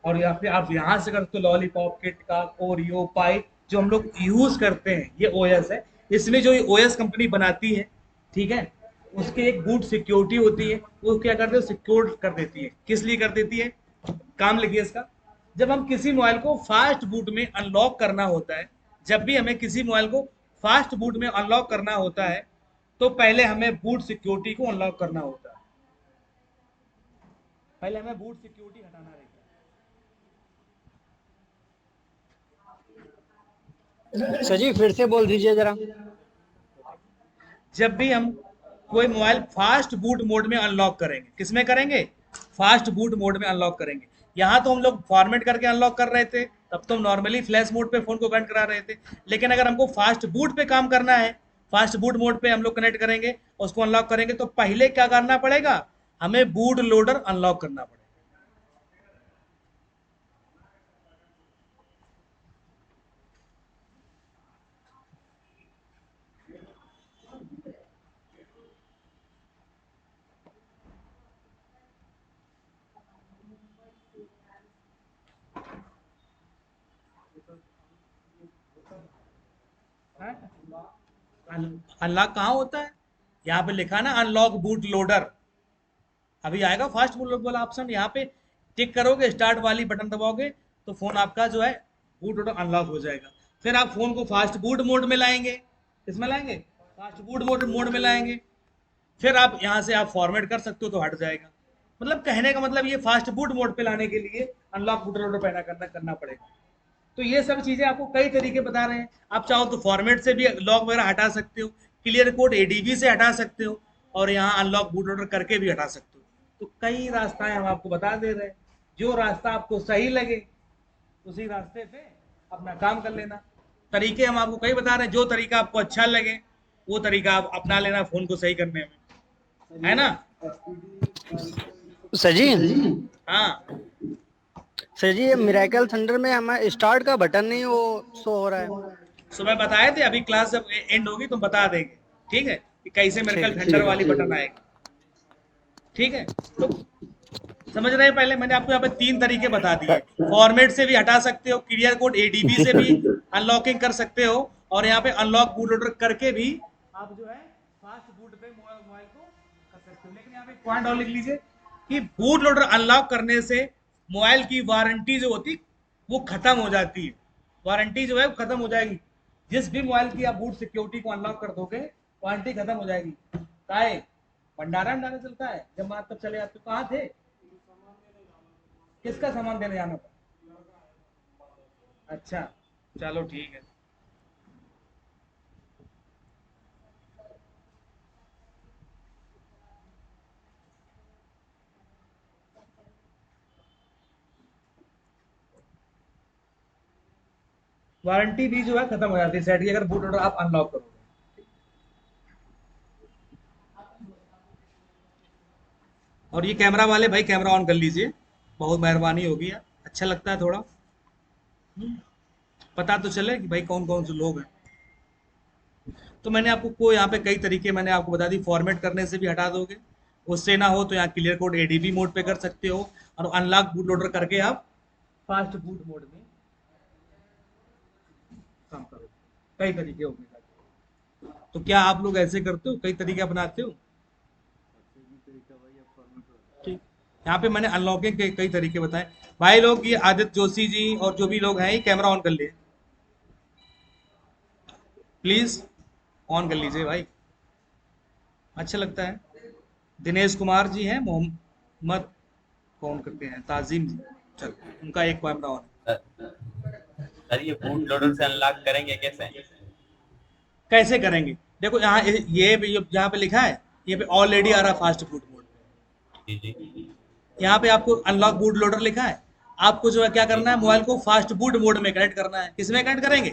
और या फिर आप यहाँ से करते हो लॉलीपॉप, किटकैट, ओरियो, पाई, जो हम लोग यूज करते हैं, ये ओएस है। इसमें जो ओएस कंपनी बनाती है, ठीक है, उसके एक बूट सिक्योरिटी होती है, वो क्या करते हैं, सिक्योर कर देती है। किस लिए कर देती है? काम लिखिए इसका। जब हम किसी मोबाइल को फास्ट बूट में अनलॉक करना होता है, जब भी हमें किसी मोबाइल को फास्ट बूट में अनलॉक करना होता है, तो पहले हमें बूट सिक्योरिटी को अनलॉक करना होता है। पहले हमें बूट सिक्योरिटी हटाना रहेगा। सर जी फिर से बोल दीजिए जरा। जब भी हम कोई मोबाइल फास्ट बूट मोड में अनलॉक करेंगे, किसमें करेंगे? फास्ट बूट मोड में अनलॉक करेंगे। यहाँ तो हम लोग फॉर्मेट करके अनलॉक कर रहे थे, तब तो हम नॉर्मली फ्लैश मोड पे फोन को कनेक्ट करा रहे थे। लेकिन अगर हमको फास्ट बूट पे काम करना है, फास्ट बूट मोड पे हम लोग कनेक्ट करेंगे, उसको अनलॉक करेंगे, तो पहले क्या करना पड़ेगा? हमें बूट लोडर अनलॉक करना पड़ेगा। अनलॉक कहाँ होता है? यहाँ पे लिखा ना अनलॉक बूट लोडर, अभी आएगा फास्ट बूट लोडर वाला ऑप्शन, यहाँ पे टिक करोगे, स्टार्ट वाली बटन दबाओगे, तो फोन आपका जो है बूट लोडर अनलॉक हो जाएगा। फिर आप फोन को फास्ट बूट मोड में लाएंगे, किसमें लाएंगे? फास्ट बूट मोड में लाएंगे। फिर आप यहाँ से आप फॉर्मेट कर सकते हो तो हट जाएगा। मतलब कहने का मतलब ये फास्ट बूट मोड पे लाने के लिए अनलॉक बूट लोडर पैदा करना पड़ेगा। तो ये सब चीजें आपको कई तरीके बता रहे हैं। आप चाहो तो फॉर्मेट से भी लॉक वगैरह हटा सकते हो, क्लियर कोड एडीबी से हटा सकते हो, और यहाँ अनलॉक बूट लोडर करके भी हटा सकते हो। तो कई रास्ताएं हम आपको बता दे रहे हैं, जो रास्ता आपको सही लगे उसी रास्ते पे अपना काम कर लेना। तरीके हम आपको कई बता रहे हैं, जो तरीका आपको अच्छा लगे वो तरीका आप अपना लेना फोन को सही करने में, है ना। सर जी, हाँ सर जी ये मिरेकल थंडर में हमारा स्टार्ट का बटन नहीं वो शो हो रहा है। सुबह बताए थे, अभी क्लास जब एंड होगी तो बता देंगे, ठीक है, कि कैसे मिरेकल थंडर वाली बटन आएगी, ठीक है। तो समझ रहे हैं, पहले मैंने आपको यहाँ पे 3 तरीके बता दिए। फॉर्मेट से भी हटा सकते हो, क्लियर कोड एडीबी से भी अनलॉकिंग कर सकते हो, और यहाँ पे अनलॉक बूट लोडर करके भी आप जो है फास्ट बूट पे मोबाइल को कर सकते हो। लेकिन यहाँ पे पॉइंट और लिख लीजिए कि बूट लोडर अनलॉक करने से मोबाइल की वारंटी जो होती वो खत्म हो जाती है। वारंटी जो है वो खत्म हो जाएगी। जिस भी मोबाइल की आप बूट सिक्योरिटी को अनलॉक कर दोगे वारंटी खत्म हो जाएगी। काहे भंडारा चलता है, जब आप तब चले जाते कहाँ थे, किसका सामान देने जाना था? अच्छा चलो ठीक है। वारंटी भी जो है खत्म हो जाती है सेट की, अगर बूट लोडर आप अनलॉक करोगे। और ये कैमरा वाले भाई कैमरा ऑन कर लीजिए, बहुत मेहरबानी होगी यार, अच्छा लगता है थोड़ा, पता तो चले कि भाई कौन कौन से लोग हैं। तो मैंने आपको को यहाँ पे कई तरीके मैंने आपको बता दी। फॉर्मेट करने से भी हटा दोगे, उससे ना हो तो यहाँ क्लियर कोड एडीबी मोड पे कर सकते हो, और अनलॉक बूट लोडर करके आप फास्ट बूट मोड में काम करो। कई तरीके होंगे। तो क्या आप लोग ऐसे करते हो, कई तरीके अपनाते हो? ठीक, यहाँ पे मैंने अनलॉकिंग के कई तरीके बताए। भाई लोग ये आदित्य जोशी जी और जो भी लोग हैं ये कैमरा ऑन कर लिए प्लीज, ऑन कर लीजिए भाई, अच्छा लगता है। दिनेश कुमार जी हैं, मोहम्मद कौन करके हैं, ताजिम जी, चल उनका एक कैमरा ऑन। सर ये बूट लोडर से अनलॉक करेंगे कैसे? कैसे करेंगे, देखो यहाँ ये यहाँ पे लिखा है, ये पे ऑलरेडी आ रहा फास्ट बूट मोड, जी जी यहाँ पे आपको अनलॉक बूट लोडर लिखा है। आपको जो है क्या करना है, मोबाइल को फास्ट बूट मोड में कनेक्ट करना है। किसमें कनेक्ट करेंगे?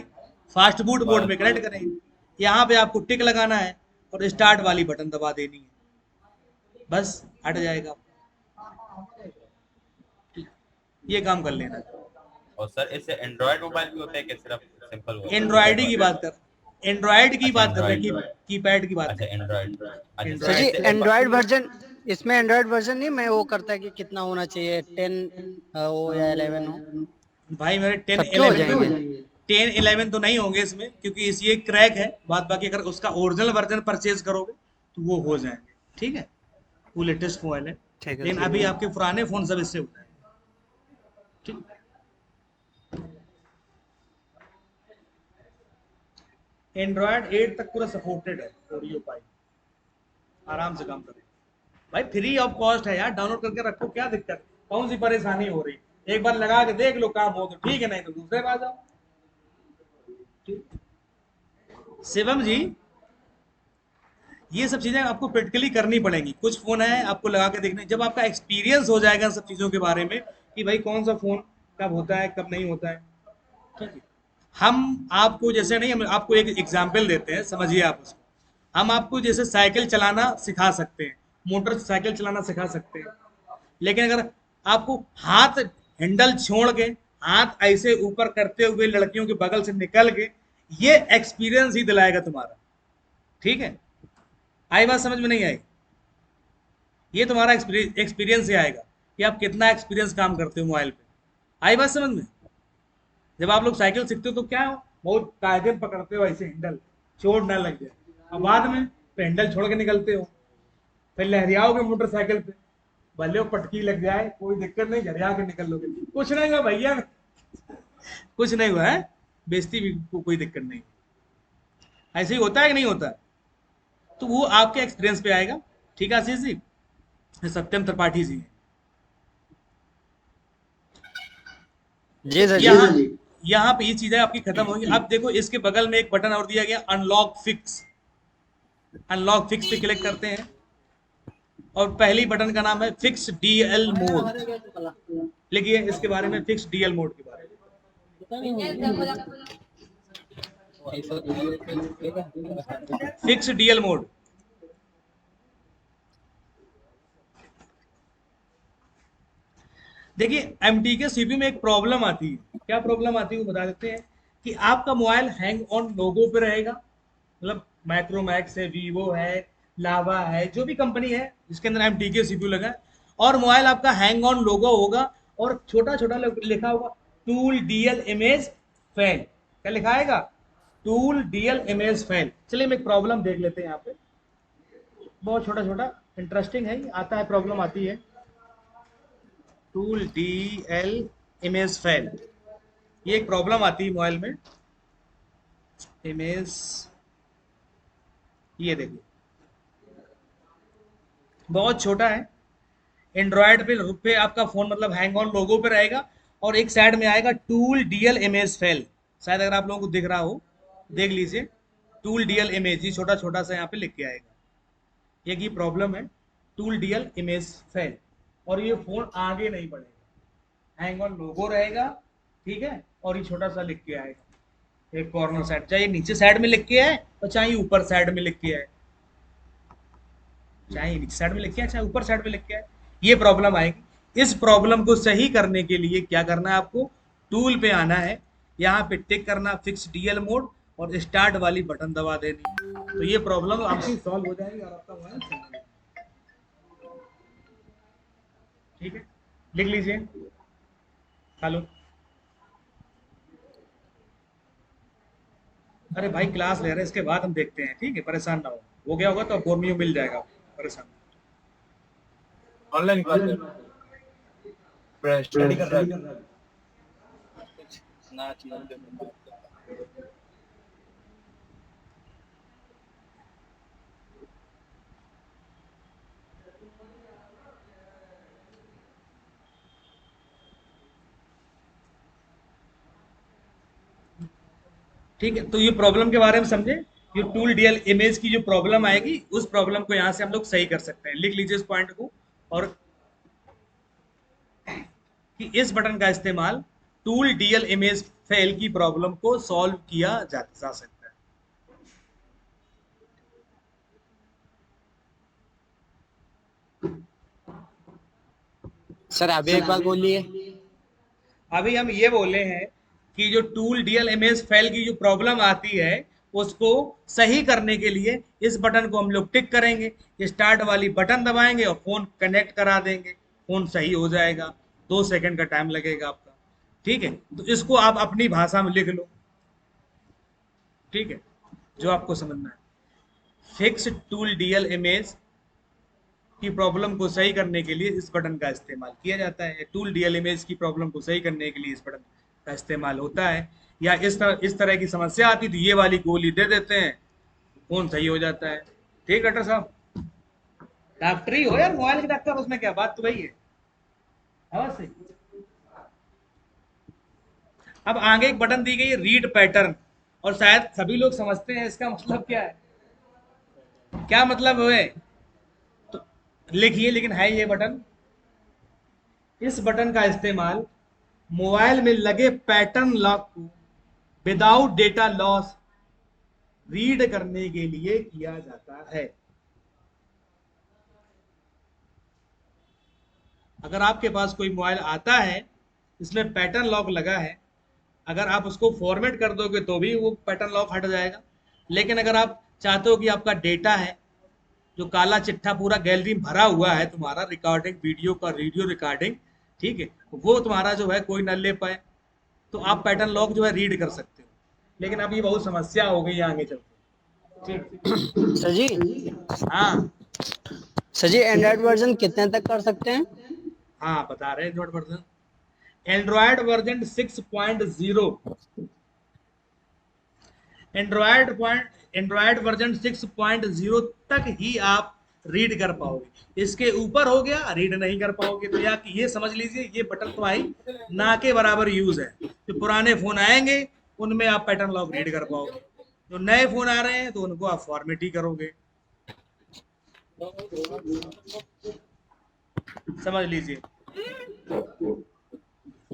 फास्ट बूट मोड में कनेक्ट करेंगे। यहाँ पे आपको टिक लगाना है और स्टार्ट वाली बटन दबा देनी है, बस हट जाएगा, ये काम कर लेना। और सर इससे एंड्रॉइड मोबाइल भी होते हैं क्या, सिर्फ सिंपल? एंड्रॉइड की बात कर, एंड्रॉइड की बात कर रहे हैं, कीपैड की बात अच्छा कर। एंड्रॉइड। सर जी एंड्रॉइड वर्जन, इसमें एंड्रॉइड वर्जन नहीं मैं वो करता है कि कितना होना चाहिए, 10 हो या 11 हो? भाई मेरे 10 सबके हो 11 जाएंगे? 10 11 तो नहीं होंगे इसमें, क्योंकि इस ये क्रैक है। बात बाकी अगर उसका ओरिजिनल वर्जन परचेज करोगे तो वो हो जाएंगे, ठीक है, वो लेटेस्ट मोबाइल है। ठीक है, लेकिन अभी आपके पुराने फोन सब इससे हो जाएंगे, ठीक। एंड्रॉयड 8 तक पूरा सपोर्टेड है, ओरियो पाई आराम से काम करेगा भाई, फ्री ऑफ कॉस्ट है यार, डाउनलोड करके रखो, क्या दिक्कत, कौन सी परेशानी हो रही, एक बार लगा के देख लो, काम हो तो ठीक है, नहीं तो दूसरे बार जाओ। शिवम जी ये सब चीजें आपको प्रैक्टिकली करनी पड़ेंगी। कुछ फोन है आपको लगा के देखने, जब आपका एक्सपीरियंस हो जाएगा सब चीजों के बारे में कि भाई कौन सा फोन कब होता है कब नहीं होता है, ठीक है। हम आपको जैसे नहीं, हम आपको एक एग्जाम्पल देते हैं, समझिए आप उसको। हम आपको जैसे साइकिल चलाना सिखा सकते हैं, मोटरसाइकिल चलाना सिखा सकते हैं, लेकिन अगर आपको हाथ हैंडल छोड़ के हाथ ऐसे ऊपर करते हुए लड़कियों के बगल से निकल के, ये एक्सपीरियंस ही दिलाएगा तुम्हारा, ठीक है। आई बात समझ में? नहीं आई? ये तुम्हारा एक्सपीरियंस ही आएगा कि आप कितना एक्सपीरियंस काम करते हो मोबाइल पे। आई बात समझ में? जब आप लोग साइकिल सीखते हो तो क्या हो, बहुत कायदे पकड़ते हो ऐसे हैंडल, चोट ना लग जाए, और बाद में तो हैंडल छोड़ के निकलते हो, फिर लहरियाओगे मोटरसाइकिल पे, भले वो पटकी लग जाए कोई दिक्कत नहीं, झरिया के निकल लोगे, कुछ नहीं हुआ भैया, कुछ नहीं हुआ है, बेइज्जती भी कोई दिक्कत नहीं। ऐसे ही होता है कि नहीं होता? तो वो आपके एक्सपीरियंस पे आएगा, ठीक है आशीष जी। सत्यम त्रिपाठी जी जी सर यहाँ जी। यहाँ पे ये चीजें आपकी खत्म होंगी। अब देखो इसके बगल में एक बटन और दिया गया अनलॉक फिक्स। अनलॉक फिक्स पे क्लिक करते हैं और पहली बटन का नाम है फिक्स डीएल मोड। लिखिए इसके बारे में, फिक्स डीएल मोड के बारे में। फिक्स डीएल मोड, देखिए एमटी के सीपीयू में एक प्रॉब्लम आती है। क्या प्रॉब्लम आती है वो बता देते हैं कि आपका मोबाइल हैंग ऑन लोगो पे रहेगा, मतलब माइक्रोमैक्स है, वीवो है, लावा है, जो भी कंपनी है जिसके अंदर एमटी के सीपीयू लगा है, और मोबाइल आपका हैंग ऑन लोगो होगा और छोटा छोटा लिखा होगा टूल डीएल इमेज फेल। क्या लिखा आएगा? Tool DL image fail. चलिए हम एक प्रॉब्लम देख लेते हैं यहाँ पे, बहुत छोटा छोटा इंटरेस्टिंग है, आता है, प्रॉब्लम आती है। टूल डीएल इमेज फेल, ये एक प्रॉब्लम आती है मोबाइल में। इमेज, ये देखिए बहुत छोटा है। एंड्रॉयड पे आपका फोन मतलब हैंग ऑन लोगो पे रहेगा और एक साइड में आएगा टूल डीएल इमेज फेल। शायद अगर आप लोगों को दिख रहा हो देख लीजिए, टूल डीएल इमेज, ये छोटा छोटा सा यहाँ पे लिख के आएगा। ये प्रॉब्लम है, टूल डीएल इमेज फेल, और ये फोन आगे नहीं बढ़ेगा, हैंग ऑन लोगो रहेगा, ठीक है, और ये छोटा सा लिख के आएगा एक कॉर्नर साइड, चाहे नीचे साइड में लिख के आए और चाहे ऊपर साइड में लिख के आए, चाहे नीचे साइड में लिख के आए चाहे ऊपर साइड में लिख के आए, ये प्रॉब्लम आएगी। इस प्रॉब्लम को सही करने के लिए क्या करना है आपको? टूल पे आना है, यहाँ पे टिक करना फिक्स डीएल मोड और स्टार्ट वाली बटन दबा देनी, तो ये प्रॉब्लम आपकी सॉल्व हो जाएगी और आपका मोबाइल चल जाएगा। ठीक है, लिख लीजिए। हेलो, अरे भाई क्लास ले रहे हैं, इसके बाद हम देखते हैं, ठीक है, परेशान ना हो गया होगा तो फॉर्मियो मिल जाएगा, परेशान। ऑनलाइन क्लास स्टडी कर रहा है ना। ठीक है, तो ये प्रॉब्लम के बारे में समझे। ये टूल डीएल इमेज की जो प्रॉब्लम आएगी, उस प्रॉब्लम को यहाँ से हम लोग सही कर सकते हैं। लिख लीजिए इस पॉइंट को, और कि इस बटन का इस्तेमाल टूल डीएल इमेज फेल की प्रॉब्लम को सॉल्व किया जा सकता है। सर अभी एक बार बोलिए। अभी हम ये बोले हैं कि जो टूल डीएल इमेज फेल की जो प्रॉब्लम आती है उसको सही करने के लिए इस बटन को हम लोग टिक करेंगे, स्टार्ट वाली बटन दबाएंगे और फोन कनेक्ट करा देंगे, फोन सही हो जाएगा। 2 सेकंड का टाइम लगेगा आपका, ठीक है। तो इसको आप अपनी भाषा में लिख लो, ठीक है, जो आपको समझना है। फिक्स टूल डीएल इमेज की प्रॉब्लम को सही करने के लिए इस बटन का इस्तेमाल किया जाता है। टूल डीएल इमेज की प्रॉब्लम को सही करने के लिए इस बटन का इस्तेमाल होता है। या इस तरह की समस्या आती तो ये वाली गोली दे देते हैं, फोन सही हो जाता है। ठीक डॉक्टर साहब, डॉक्टरी हो यार, मोबाइल के डॉक्टर, उसमें क्या बात, तो वही है अवश्य। अब आगे एक बटन दी गई है रीड पैटर्न, और शायद सभी लोग समझते हैं इसका मतलब क्या है, क्या मतलब है तो लिखिए, लेकिन है ये बटन। इस बटन का इस्तेमाल मोबाइल में लगे पैटर्न लॉक को विदाउट डेटा लॉस रीड करने के लिए किया जाता है। अगर आपके पास कोई मोबाइल आता है इसमें पैटर्न लॉक लगा है, अगर आप उसको फॉर्मेट कर दोगे तो भी वो पैटर्न लॉक हट जाएगा। लेकिन अगर आप चाहते हो कि आपका डेटा है जो काला चिट्ठा पूरा गैलरी में भरा हुआ है तुम्हारा, रिकॉर्डिंग वीडियो का, वीडियो रिकॉर्डिंग, ठीक है, वो तुम्हारा जो है कोई न ले पाए, तो आप पैटर्न लॉक जो है रीड कर सकते हो। लेकिन अब ये बहुत समस्या हो गई आगे चलते। ठीक सर जी, हाँ सर जी एंड्रॉइड वर्जन कितने तक कर सकते हैं? हाँ बता रहे हैं। एंड्रॉयड वर्जन 6.0, एंड्रॉयड वर्जन 6.0 तक ही आप रीड कर पाओगे। इसके ऊपर हो गया रीड नहीं कर पाओगे। तो या ये समझ लीजिए ये बटन तुम्हारी ना के बराबर यूज है। जो पुराने फोन आएंगे उनमें आप पैटर्न लॉक रीड कर पाओगे, जो नए फोन आ रहे हैं तो उनको आप फॉर्मेट ही करोगे। समझ लीजिए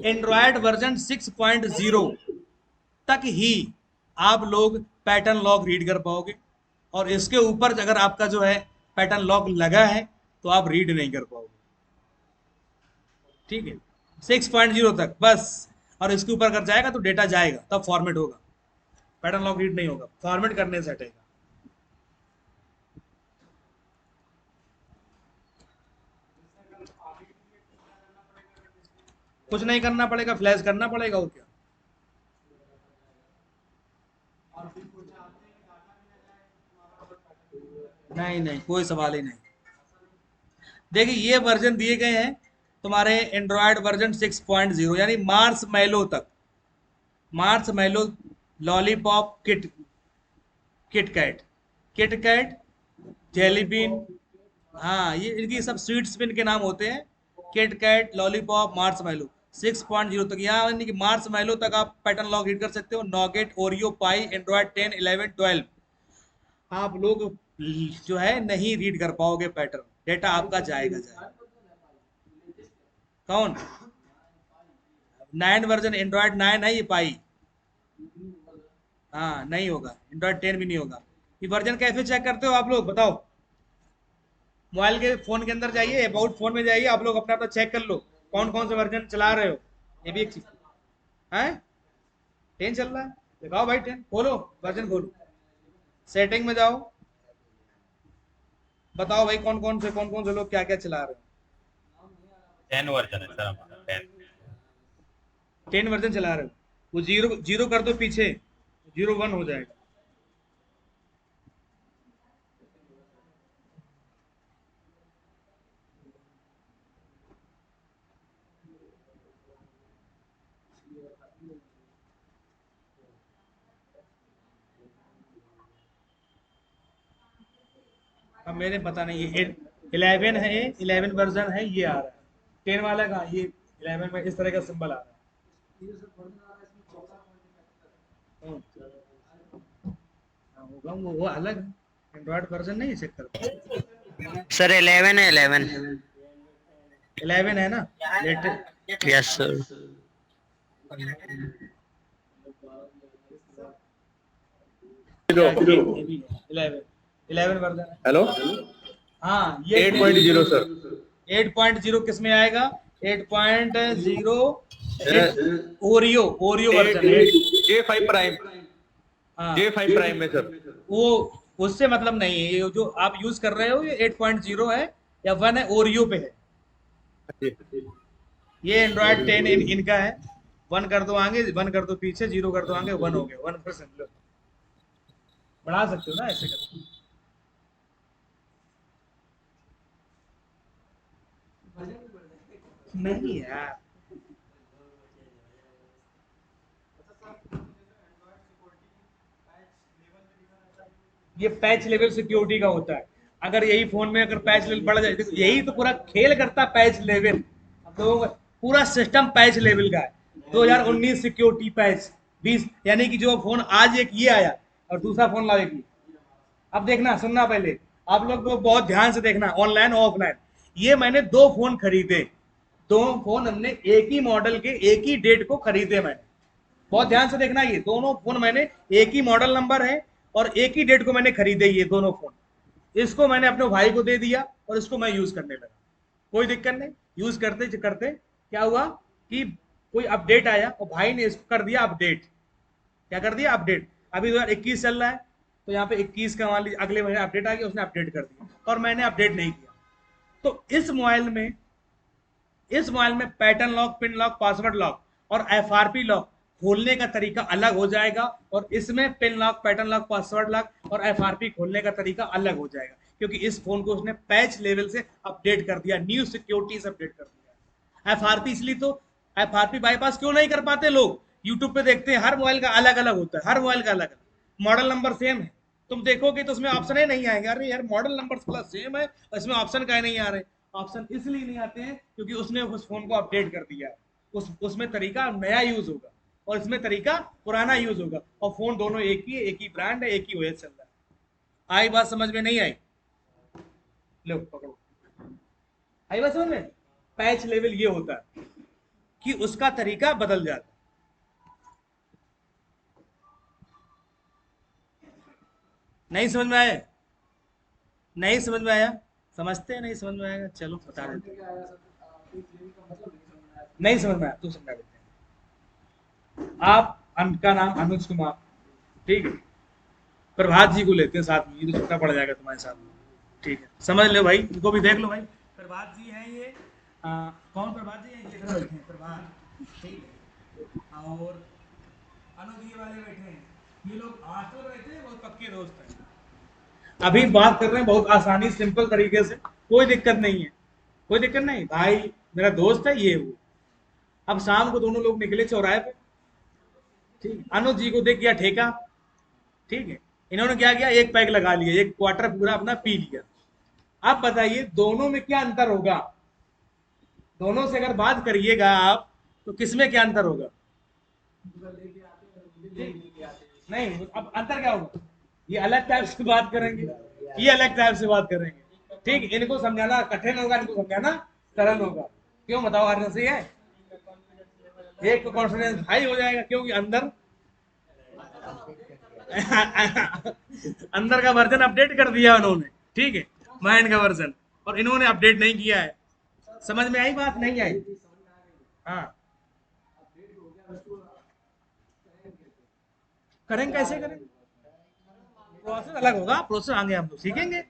एंड्रॉयड वर्जन 6.0 तक ही आप लोग पैटर्न लॉक रीड कर पाओगे, और इसके ऊपर अगर आपका जो है पैटर्न लॉक लगा है तो आप रीड नहीं कर पाओगे। ठीक है, 6.0 तक बस। और इसके ऊपर अगर जाएगा तो डेटा जाएगा तब फॉर्मेट होगा, पैटर्न लॉक रीड नहीं होगा, फॉर्मेट करने से हटेगा। कुछ नहीं करना पड़ेगा, फ्लैश करना पड़ेगा और क्या। नहीं नहीं, कोई सवाल ही नहीं। देखिए ये वर्जन दिए गए हैं तुम्हारे एंड्रॉयड वर्जन 6.0 यानी मार्स मैलो तक। मार्स मैलो, लॉलीपॉप, किटकैट, जेलीबीन, हाँ ये इनकी सब स्वीट्स पिन के नाम होते हैं। किटकैट, लॉलीपॉप, मार्स मैलो 6.0 तक, यहाँ यानी कि मार्स मैलो तक आप पैटर्न लॉक रीड कर सकते हो। नॉगेट, ओरियो, पाई, एंड्रॉयड 10, 11, 12 आप लोग जो है नहीं रीड कर पाओगे पैटर्न, डेटा आपका जाएगा। कौन 9 वर्जन एंड्रॉयड 9 है ये पाई, हाँ नहीं होगा। एंड्रॉयड 10 भी नहीं होगा। ये वर्जन कैसे चेक करते हो आप लोग बताओ? मोबाइल के फोन के अंदर जाइए, अबाउट फोन में जाइए, आप लोग अपना अपना चेक कर लो कौन कौन से वर्जन चला रहे हो। ये भी एक चीज है, 10 चल रहा है, दिखाओ भाई 10 खोलो, वर्जन खोलो, सेटिंग में जाओ, बताओ भाई कौन कौन से लोग क्या क्या चला रहे हो। 10 वर्जन है सर हमारा, 10 वर्जन चला रहे हो, वो जीरो कर दो पीछे, 01 हो जाएगा। अब मेरे पता नहीं ये 11 है, 11 वर्जन है, ये आ रहा है 10 वाला का, ये 11 में इस तरह का सिंबल आ रहा है। होगा वो अलग है, एंड्रॉयड वर्जन नहीं चेक कर सर 11 है, 11 है ना लेटेस्ट। Yes sir. 11 वर्जन है। हेलो, हाँ ये 8.0 सर। 8.0 किस में आएगा? 8.0 ओरियो वर्जन है। J5 प्राइम, हाँ J5 प्राइम में सर। वो उससे मतलब नहीं है, ये जो आप यूज कर रहे हो ये 8.0 है या 1 है, ओरियो पे है। ये एंड्रॉयड 10 इनका है। 1 कर दो आगे, 1 कर दो पीछे, 0 कर दो आगे, 1 हो गया। 1% बढ़ा सकते हो ना ऐसे करके। नहीं यार, ये पैच लेवल सिक्योरिटी का होता है। अगर यही फोन में अगर पैच लेवल बढ़ जाए, देखो यही तो पूरा खेल करता है पैच लेवल। अब लोगों का पूरा सिस्टम पैच लेवल का है। 2019 सिक्योरिटी पैच 20, यानी कि जो फोन आज एक ये आया और दूसरा फोन लाएगी। अब देखना, सुनना पहले आप लोग को बहुत ध्यान से देखना, ऑनलाइन ऑफलाइन। ये मैंने 2 फोन खरीदे, 2 फोन हमने एक ही मॉडल के एक ही डेट को खरीदे। मैंने बहुत ध्यान से देखना, ये दोनों फोन मैंने एक ही मॉडल नंबर है और एक ही डेट को मैंने खरीदे ये दोनों फोन। इसको मैंने अपने भाई को दे दिया और इसको मैं यूज करने लगा, कोई दिक्कत नहीं। यूज करते करते क्या हुआ कि कोई अपडेट आया और भाई ने इसको कर दिया अपडेट। क्या कर दिया? अपडेट। अभी 2021 चल रहा है तो यहाँ पे 21 का मान लीजिए अगले महीने अपडेट आ गया, उसने अपडेट कर दिया और मैंने अपडेट नहीं किया। तो इस मोबाइल में pattern lock, pin lock, password lock और FRP लॉक खोलने का तरीका अलग हो जाएगा, और इसमें pin lock, pattern lock, password lock और FRP खोलने का तरीका अलग हो जाएगा, क्योंकि इस फोन को उसने पैच लेवल से अपडेट कर दिया, न्यू सिक्योरिटी से अपडेट कर दिया। FRP इसलिए तो FRP बाईपास क्यों नहीं कर पाते लोग? यूट्यूब पे देखते हैं, हर मोबाइल का अलग अलग होता है, हर मोबाइल का अलग अलग, मॉडल नंबर सेम है तुम देखोगे तो उसमें ऑप्शन ही नहीं आएंगे। अरे यार मॉडल नंबर साला सेम है, इसमें ऑप्शन का नहीं आ रहे। ऑप्शन इसलिए नहीं आते हैं क्योंकि उसने उस फोन को अपडेट कर दिया है। उसमें तरीका नया यूज होगा और इसमें तरीका पुराना यूज होगा, और फोन दोनों एक ही है, एक ही ब्रांड है, एक ही ओएस चल रहा है। आई बात समझ में? नहीं आई? लो पकड़ो, आई बात समझ में? पैच लेवल ये होता है कि उसका तरीका बदल जाता है। नहीं समझ में आया? नहीं समझ में आया? समझते हैं नहीं समझ में आएगा, चलो बता देते हैं। नहीं समझ में आया तो समझा देते हैं। आप का नाम अनुज कुमार, ठीक है, प्रभात जी को लेते हैं साथ में, ये तो छुट्टा पड़ जाएगा तुम्हारे साथ में, ठीक है, समझ लो भाई, इनको भी देख लो भाई। प्रभात जी हैं ये, कौन प्रभात जी हैं? ये इधर बैठे हैं प्रभात, ठीक है, और अनुज ये वाले बैठे हैं। ये लोग हॉस्टल में रहते हैं, बहुत पक्के दोस्त हैं। अभी बात कर रहे हैं बहुत आसानी सिंपल तरीके से, कोई दिक्कत नहीं है, कोई दिक्कत नहीं भाई, मेरा दोस्त है ये वो। अब शाम को दोनों लोग निकले चौराहे पे, ठीक है, अनुज जी को देख गया ठेका, ठीक है, इन्होंने क्या किया, एक पैक लगा लिया, एक क्वार्टर पूरा अपना पी लिया। अब बताइए दोनों में क्या अंतर होगा? दोनों से अगर बात करिएगा आप तो किसमें क्या अंतर होगा? नहीं, अब अंतर क्या होगा? ये अलग टाइप से बात करेंगे, ये अलग टाइप से बात करेंगे, ठीक। इनको समझाना कठिन होगा, इनको समझाना सरल होगा। क्यों बताओ? हर सही है, एक तो कॉन्फिडेंस हाई हो जाएगा क्योंकि अंदर अंदर का वर्जन अपडेट कर दिया उन्होंने, ठीक है, माइंड का वर्जन, और इन्होंने अपडेट नहीं किया है। समझ में आई बात? नहीं आई? हाँ, करेंगे कैसे करेंगे? प्रोसेस अलग होगा, प्रोसेस आगे हम लोग सीखेंगे,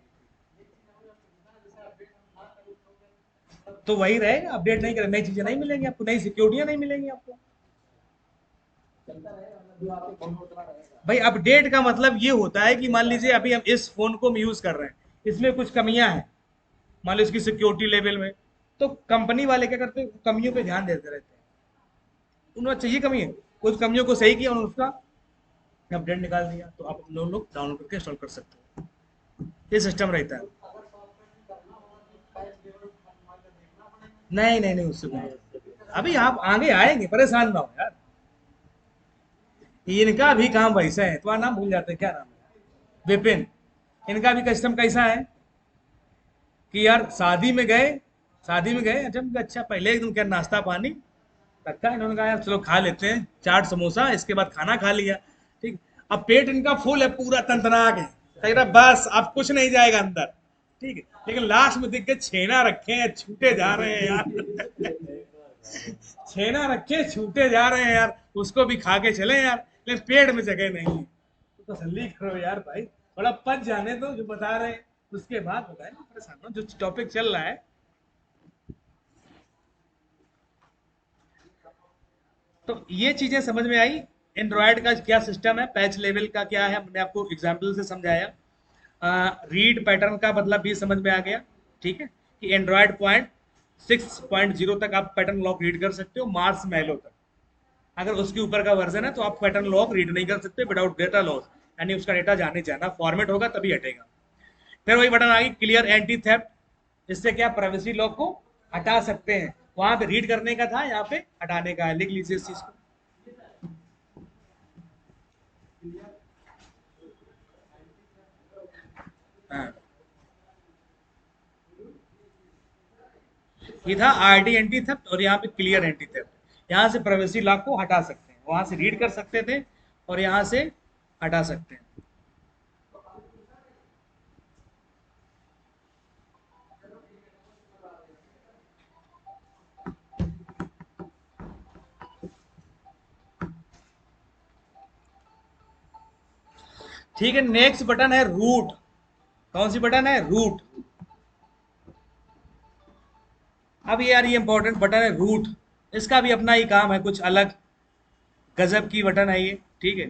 तो वही रहेगा। अपडेट नहीं करें, नई चीजें नहीं मिलेंगी आपको, नई सिक्योरिटियां नहीं मिलेंगी आपको। भाई अपडेट का मतलब ये होता है कि मान लीजिए अभी हम इस फोन को हम यूज कर रहे हैं, इसमें कुछ कमियां हैं, मान लो इसकी सिक्योरिटी लेवल में, तो कंपनी वाले क्या करते हैं, कमियों पे ध्यान देते रहते हैं। उन्हें चाहिए कमी है, कुछ कमियों को सही किया, उन्होंने उसका अपडेट निकाल दिया, तो आप लोग डाउनलोड करके इंस्टॉल कर सकते हो। ये सिस्टम रहता है। नहीं नहीं नहीं, उससे अभी आप आगे आएंगे, परेशान ना हो यार। इनका भी काम वैसा है, तुम्हारा नाम भूल जाते हैं, क्या नाम है? विपिन। इनका भी कस्टम कैसा है कि यार शादी में गए, अच्छा पहले एकदम क्या नाश्ता पानी रखा, इन्होंने कहा यार चलो खा लेते हैं चाट समोसा, इसके बाद खाना खा लिया, ठीक। अब पेट इनका फुल है, पूरा तंतना के कह रहा बस अब कुछ नहीं जाएगा अंदर, ठीक है, लेकिन लास्ट में देख के छेना रखे हैं, छूटे जा रहे हैं यार। छेना रखे छूटे जा रहे हैं यार, उसको भी खा के चले यार, लेकिन पेट में जगह नहीं है। तो तसल्ली करो यार भाई, थोड़ा पच जाने दो, जो बता रहे हैं उसके बाद बताए ना, परेशान हो, जो टॉपिक चल रहा है। तो ये चीजें समझ में आई, एंड्रॉयड का क्या सिस्टम है, पैच लेवल का क्या है, हमने आपको एग्जाम्पल से समझाया। रीड पैटर्न का मतलब भी समझ में आ गया, ठीक है, कि एंड्रॉयड 6.0 तक आप पैटर्न लॉक रीड कर सकते हो, मार्स मैलो तक। अगर उसके ऊपर का वर्जन है तो आप पैटर्न लॉक रीड नहीं कर सकते विदाउट डेटा लॉस, यानी उसका डेटा जाने जाना फॉर्मेट होगा तभी हटेगा। फिर वही बटन आ गई क्लियर एंटी थेफ्ट, इससे क्या प्राइवेसी लॉक को हटा सकते हैं। वहां पे रीड करने का था, यहाँ पे हटाने का है, लिख लीजिए इस चीज को। हाँ, ये था आरडी एंटी थेफ्ट, और यहाँ पे क्लियर एंटी थेफ्ट। यहाँ से प्राइवेसी लॉक को हटा सकते हैं, वहां से रीड कर सकते थे और यहाँ से हटा सकते हैं। ठीक है, नेक्स्ट बटन है रूट। कौन सी बटन है? रूट। अब यार ये इंपॉर्टेंट बटन है रूट, इसका भी अपना ही काम है, कुछ अलग गजब की बटन है ये, ठीक है।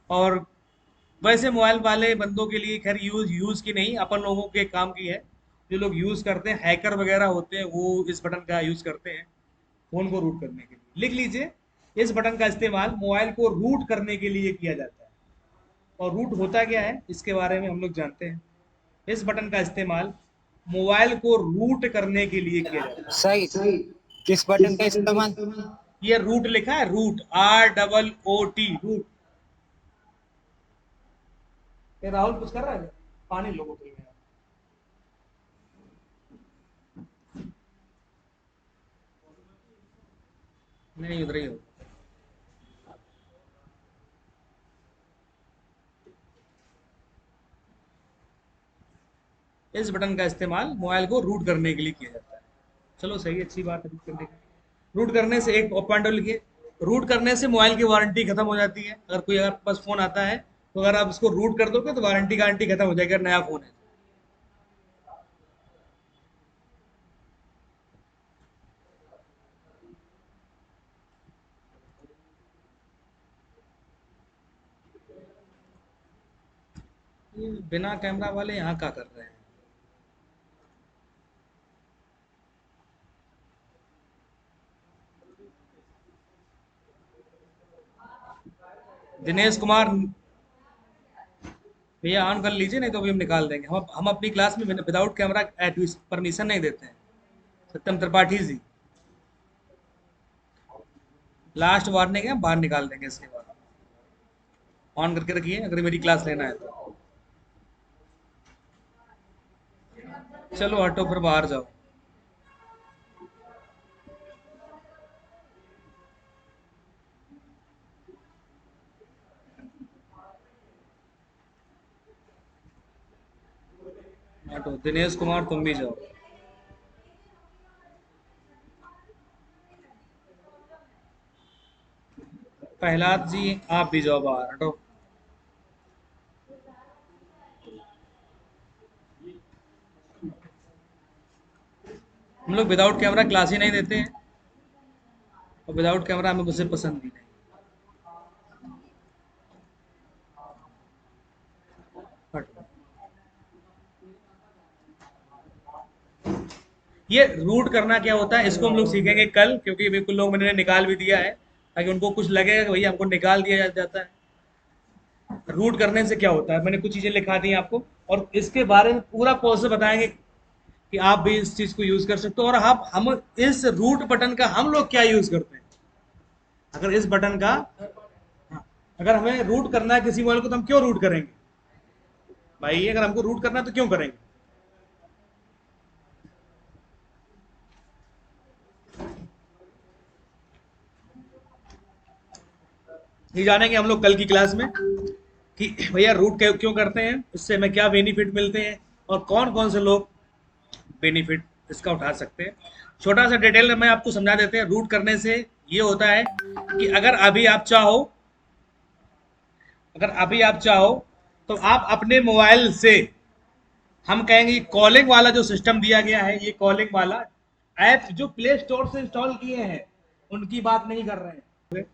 और वैसे मोबाइल वाले बंदों के लिए खैर यूज की नहीं, अपन लोगों के काम की है। जो लोग यूज करते हैं, हैकर वगैरह होते हैं, वो इस बटन का यूज करते हैं फोन को रूट करने के लिए। लिख लीजिए, इस बटन का इस्तेमाल मोबाइल को रूट करने के लिए किया जाता है। और रूट होता क्या है इसके बारे में हम लोग जानते हैं। इस बटन का इस्तेमाल मोबाइल को रूट करने के लिए किया जाता है। सही, किस बटन का इस्तेमाल? ये रूट लिखा है, रूट ROOT, रूट। ये राहुल कुछ कर रहा है क्या? पानी लो बोतल में। नहीं उधर ही हो। इस बटन का इस्तेमाल मोबाइल को रूट करने के लिए किया जाता है। चलो सही, अच्छी बात है रूट करने की। रूट करने से एक पॉइंट लिखिए, रूट करने से मोबाइल की वारंटी खत्म हो जाती है। अगर कोई अगर पास फोन आता है तो अगर आप उसको रूट कर दोगे तो वारंटी गारंटी खत्म हो जाएगी, अगर नया फोन है। ये बिना कैमरा वाले यहाँ क्या कर रहे हैं? दिनेश कुमार भैया ऑन कर लीजिए, नहीं तो अभी हम निकाल देंगे। हम अपनी क्लास में विदाउट कैमरा परमिशन नहीं देते हैं। सत्यम त्रिपाठी जी, लास्ट वार्निंग है, बाहर निकाल देंगे इसके बाद। ऑन करके रखिए अगर मेरी क्लास लेना है तो। चलो हटो फिर बाहर जाओ। हटो, दिनेश कुमार तुम भी जाओ। प्रहलाद जी आप भी जाओ बाहर, हटो। हम लोग विदाउट कैमरा क्लास ही नहीं देते हैं, और विदाउट कैमरा हमें मुझे पसंद भी नहीं। हटो। ये रूट करना क्या होता है इसको हम लोग सीखेंगे कल, क्योंकि बिल्कुल लोग मैंने निकाल भी दिया है ताकि उनको कुछ लगेगा कि भैया हमको निकाल दिया जाता है। रूट करने से क्या होता है मैंने कुछ चीजें लिखा दी आपको, और इसके बारे में पूरा प्रोसेस बताएंगे कि आप भी इस चीज को यूज कर सकते हो। और हम इस रूट बटन का हम लोग क्या यूज करते हैं। अगर इस बटन का अगर हमें रूट करना है किसी मोबाइल को तो हम क्यों रूट करेंगे भाई? अगर हमको रूट करना है तो क्यों करेंगे? ये जानेंगे हम लोग कल की क्लास में कि भैया रूट क्यों करते हैं, इससे हमें क्या बेनिफिट मिलते हैं, और कौन कौन से लोग बेनिफिट इसका उठा सकते हैं। छोटा सा डिटेल में आपको समझा देते हैं। रूट करने से ये होता है कि अगर अभी आप चाहो तो आप अपने मोबाइल से, हम कहेंगे कॉलिंग वाला जो सिस्टम दिया गया है, ये कॉलिंग वाला ऐप जो प्ले स्टोर से इंस्टॉल किए हैं उनकी बात नहीं कर रहे हैं।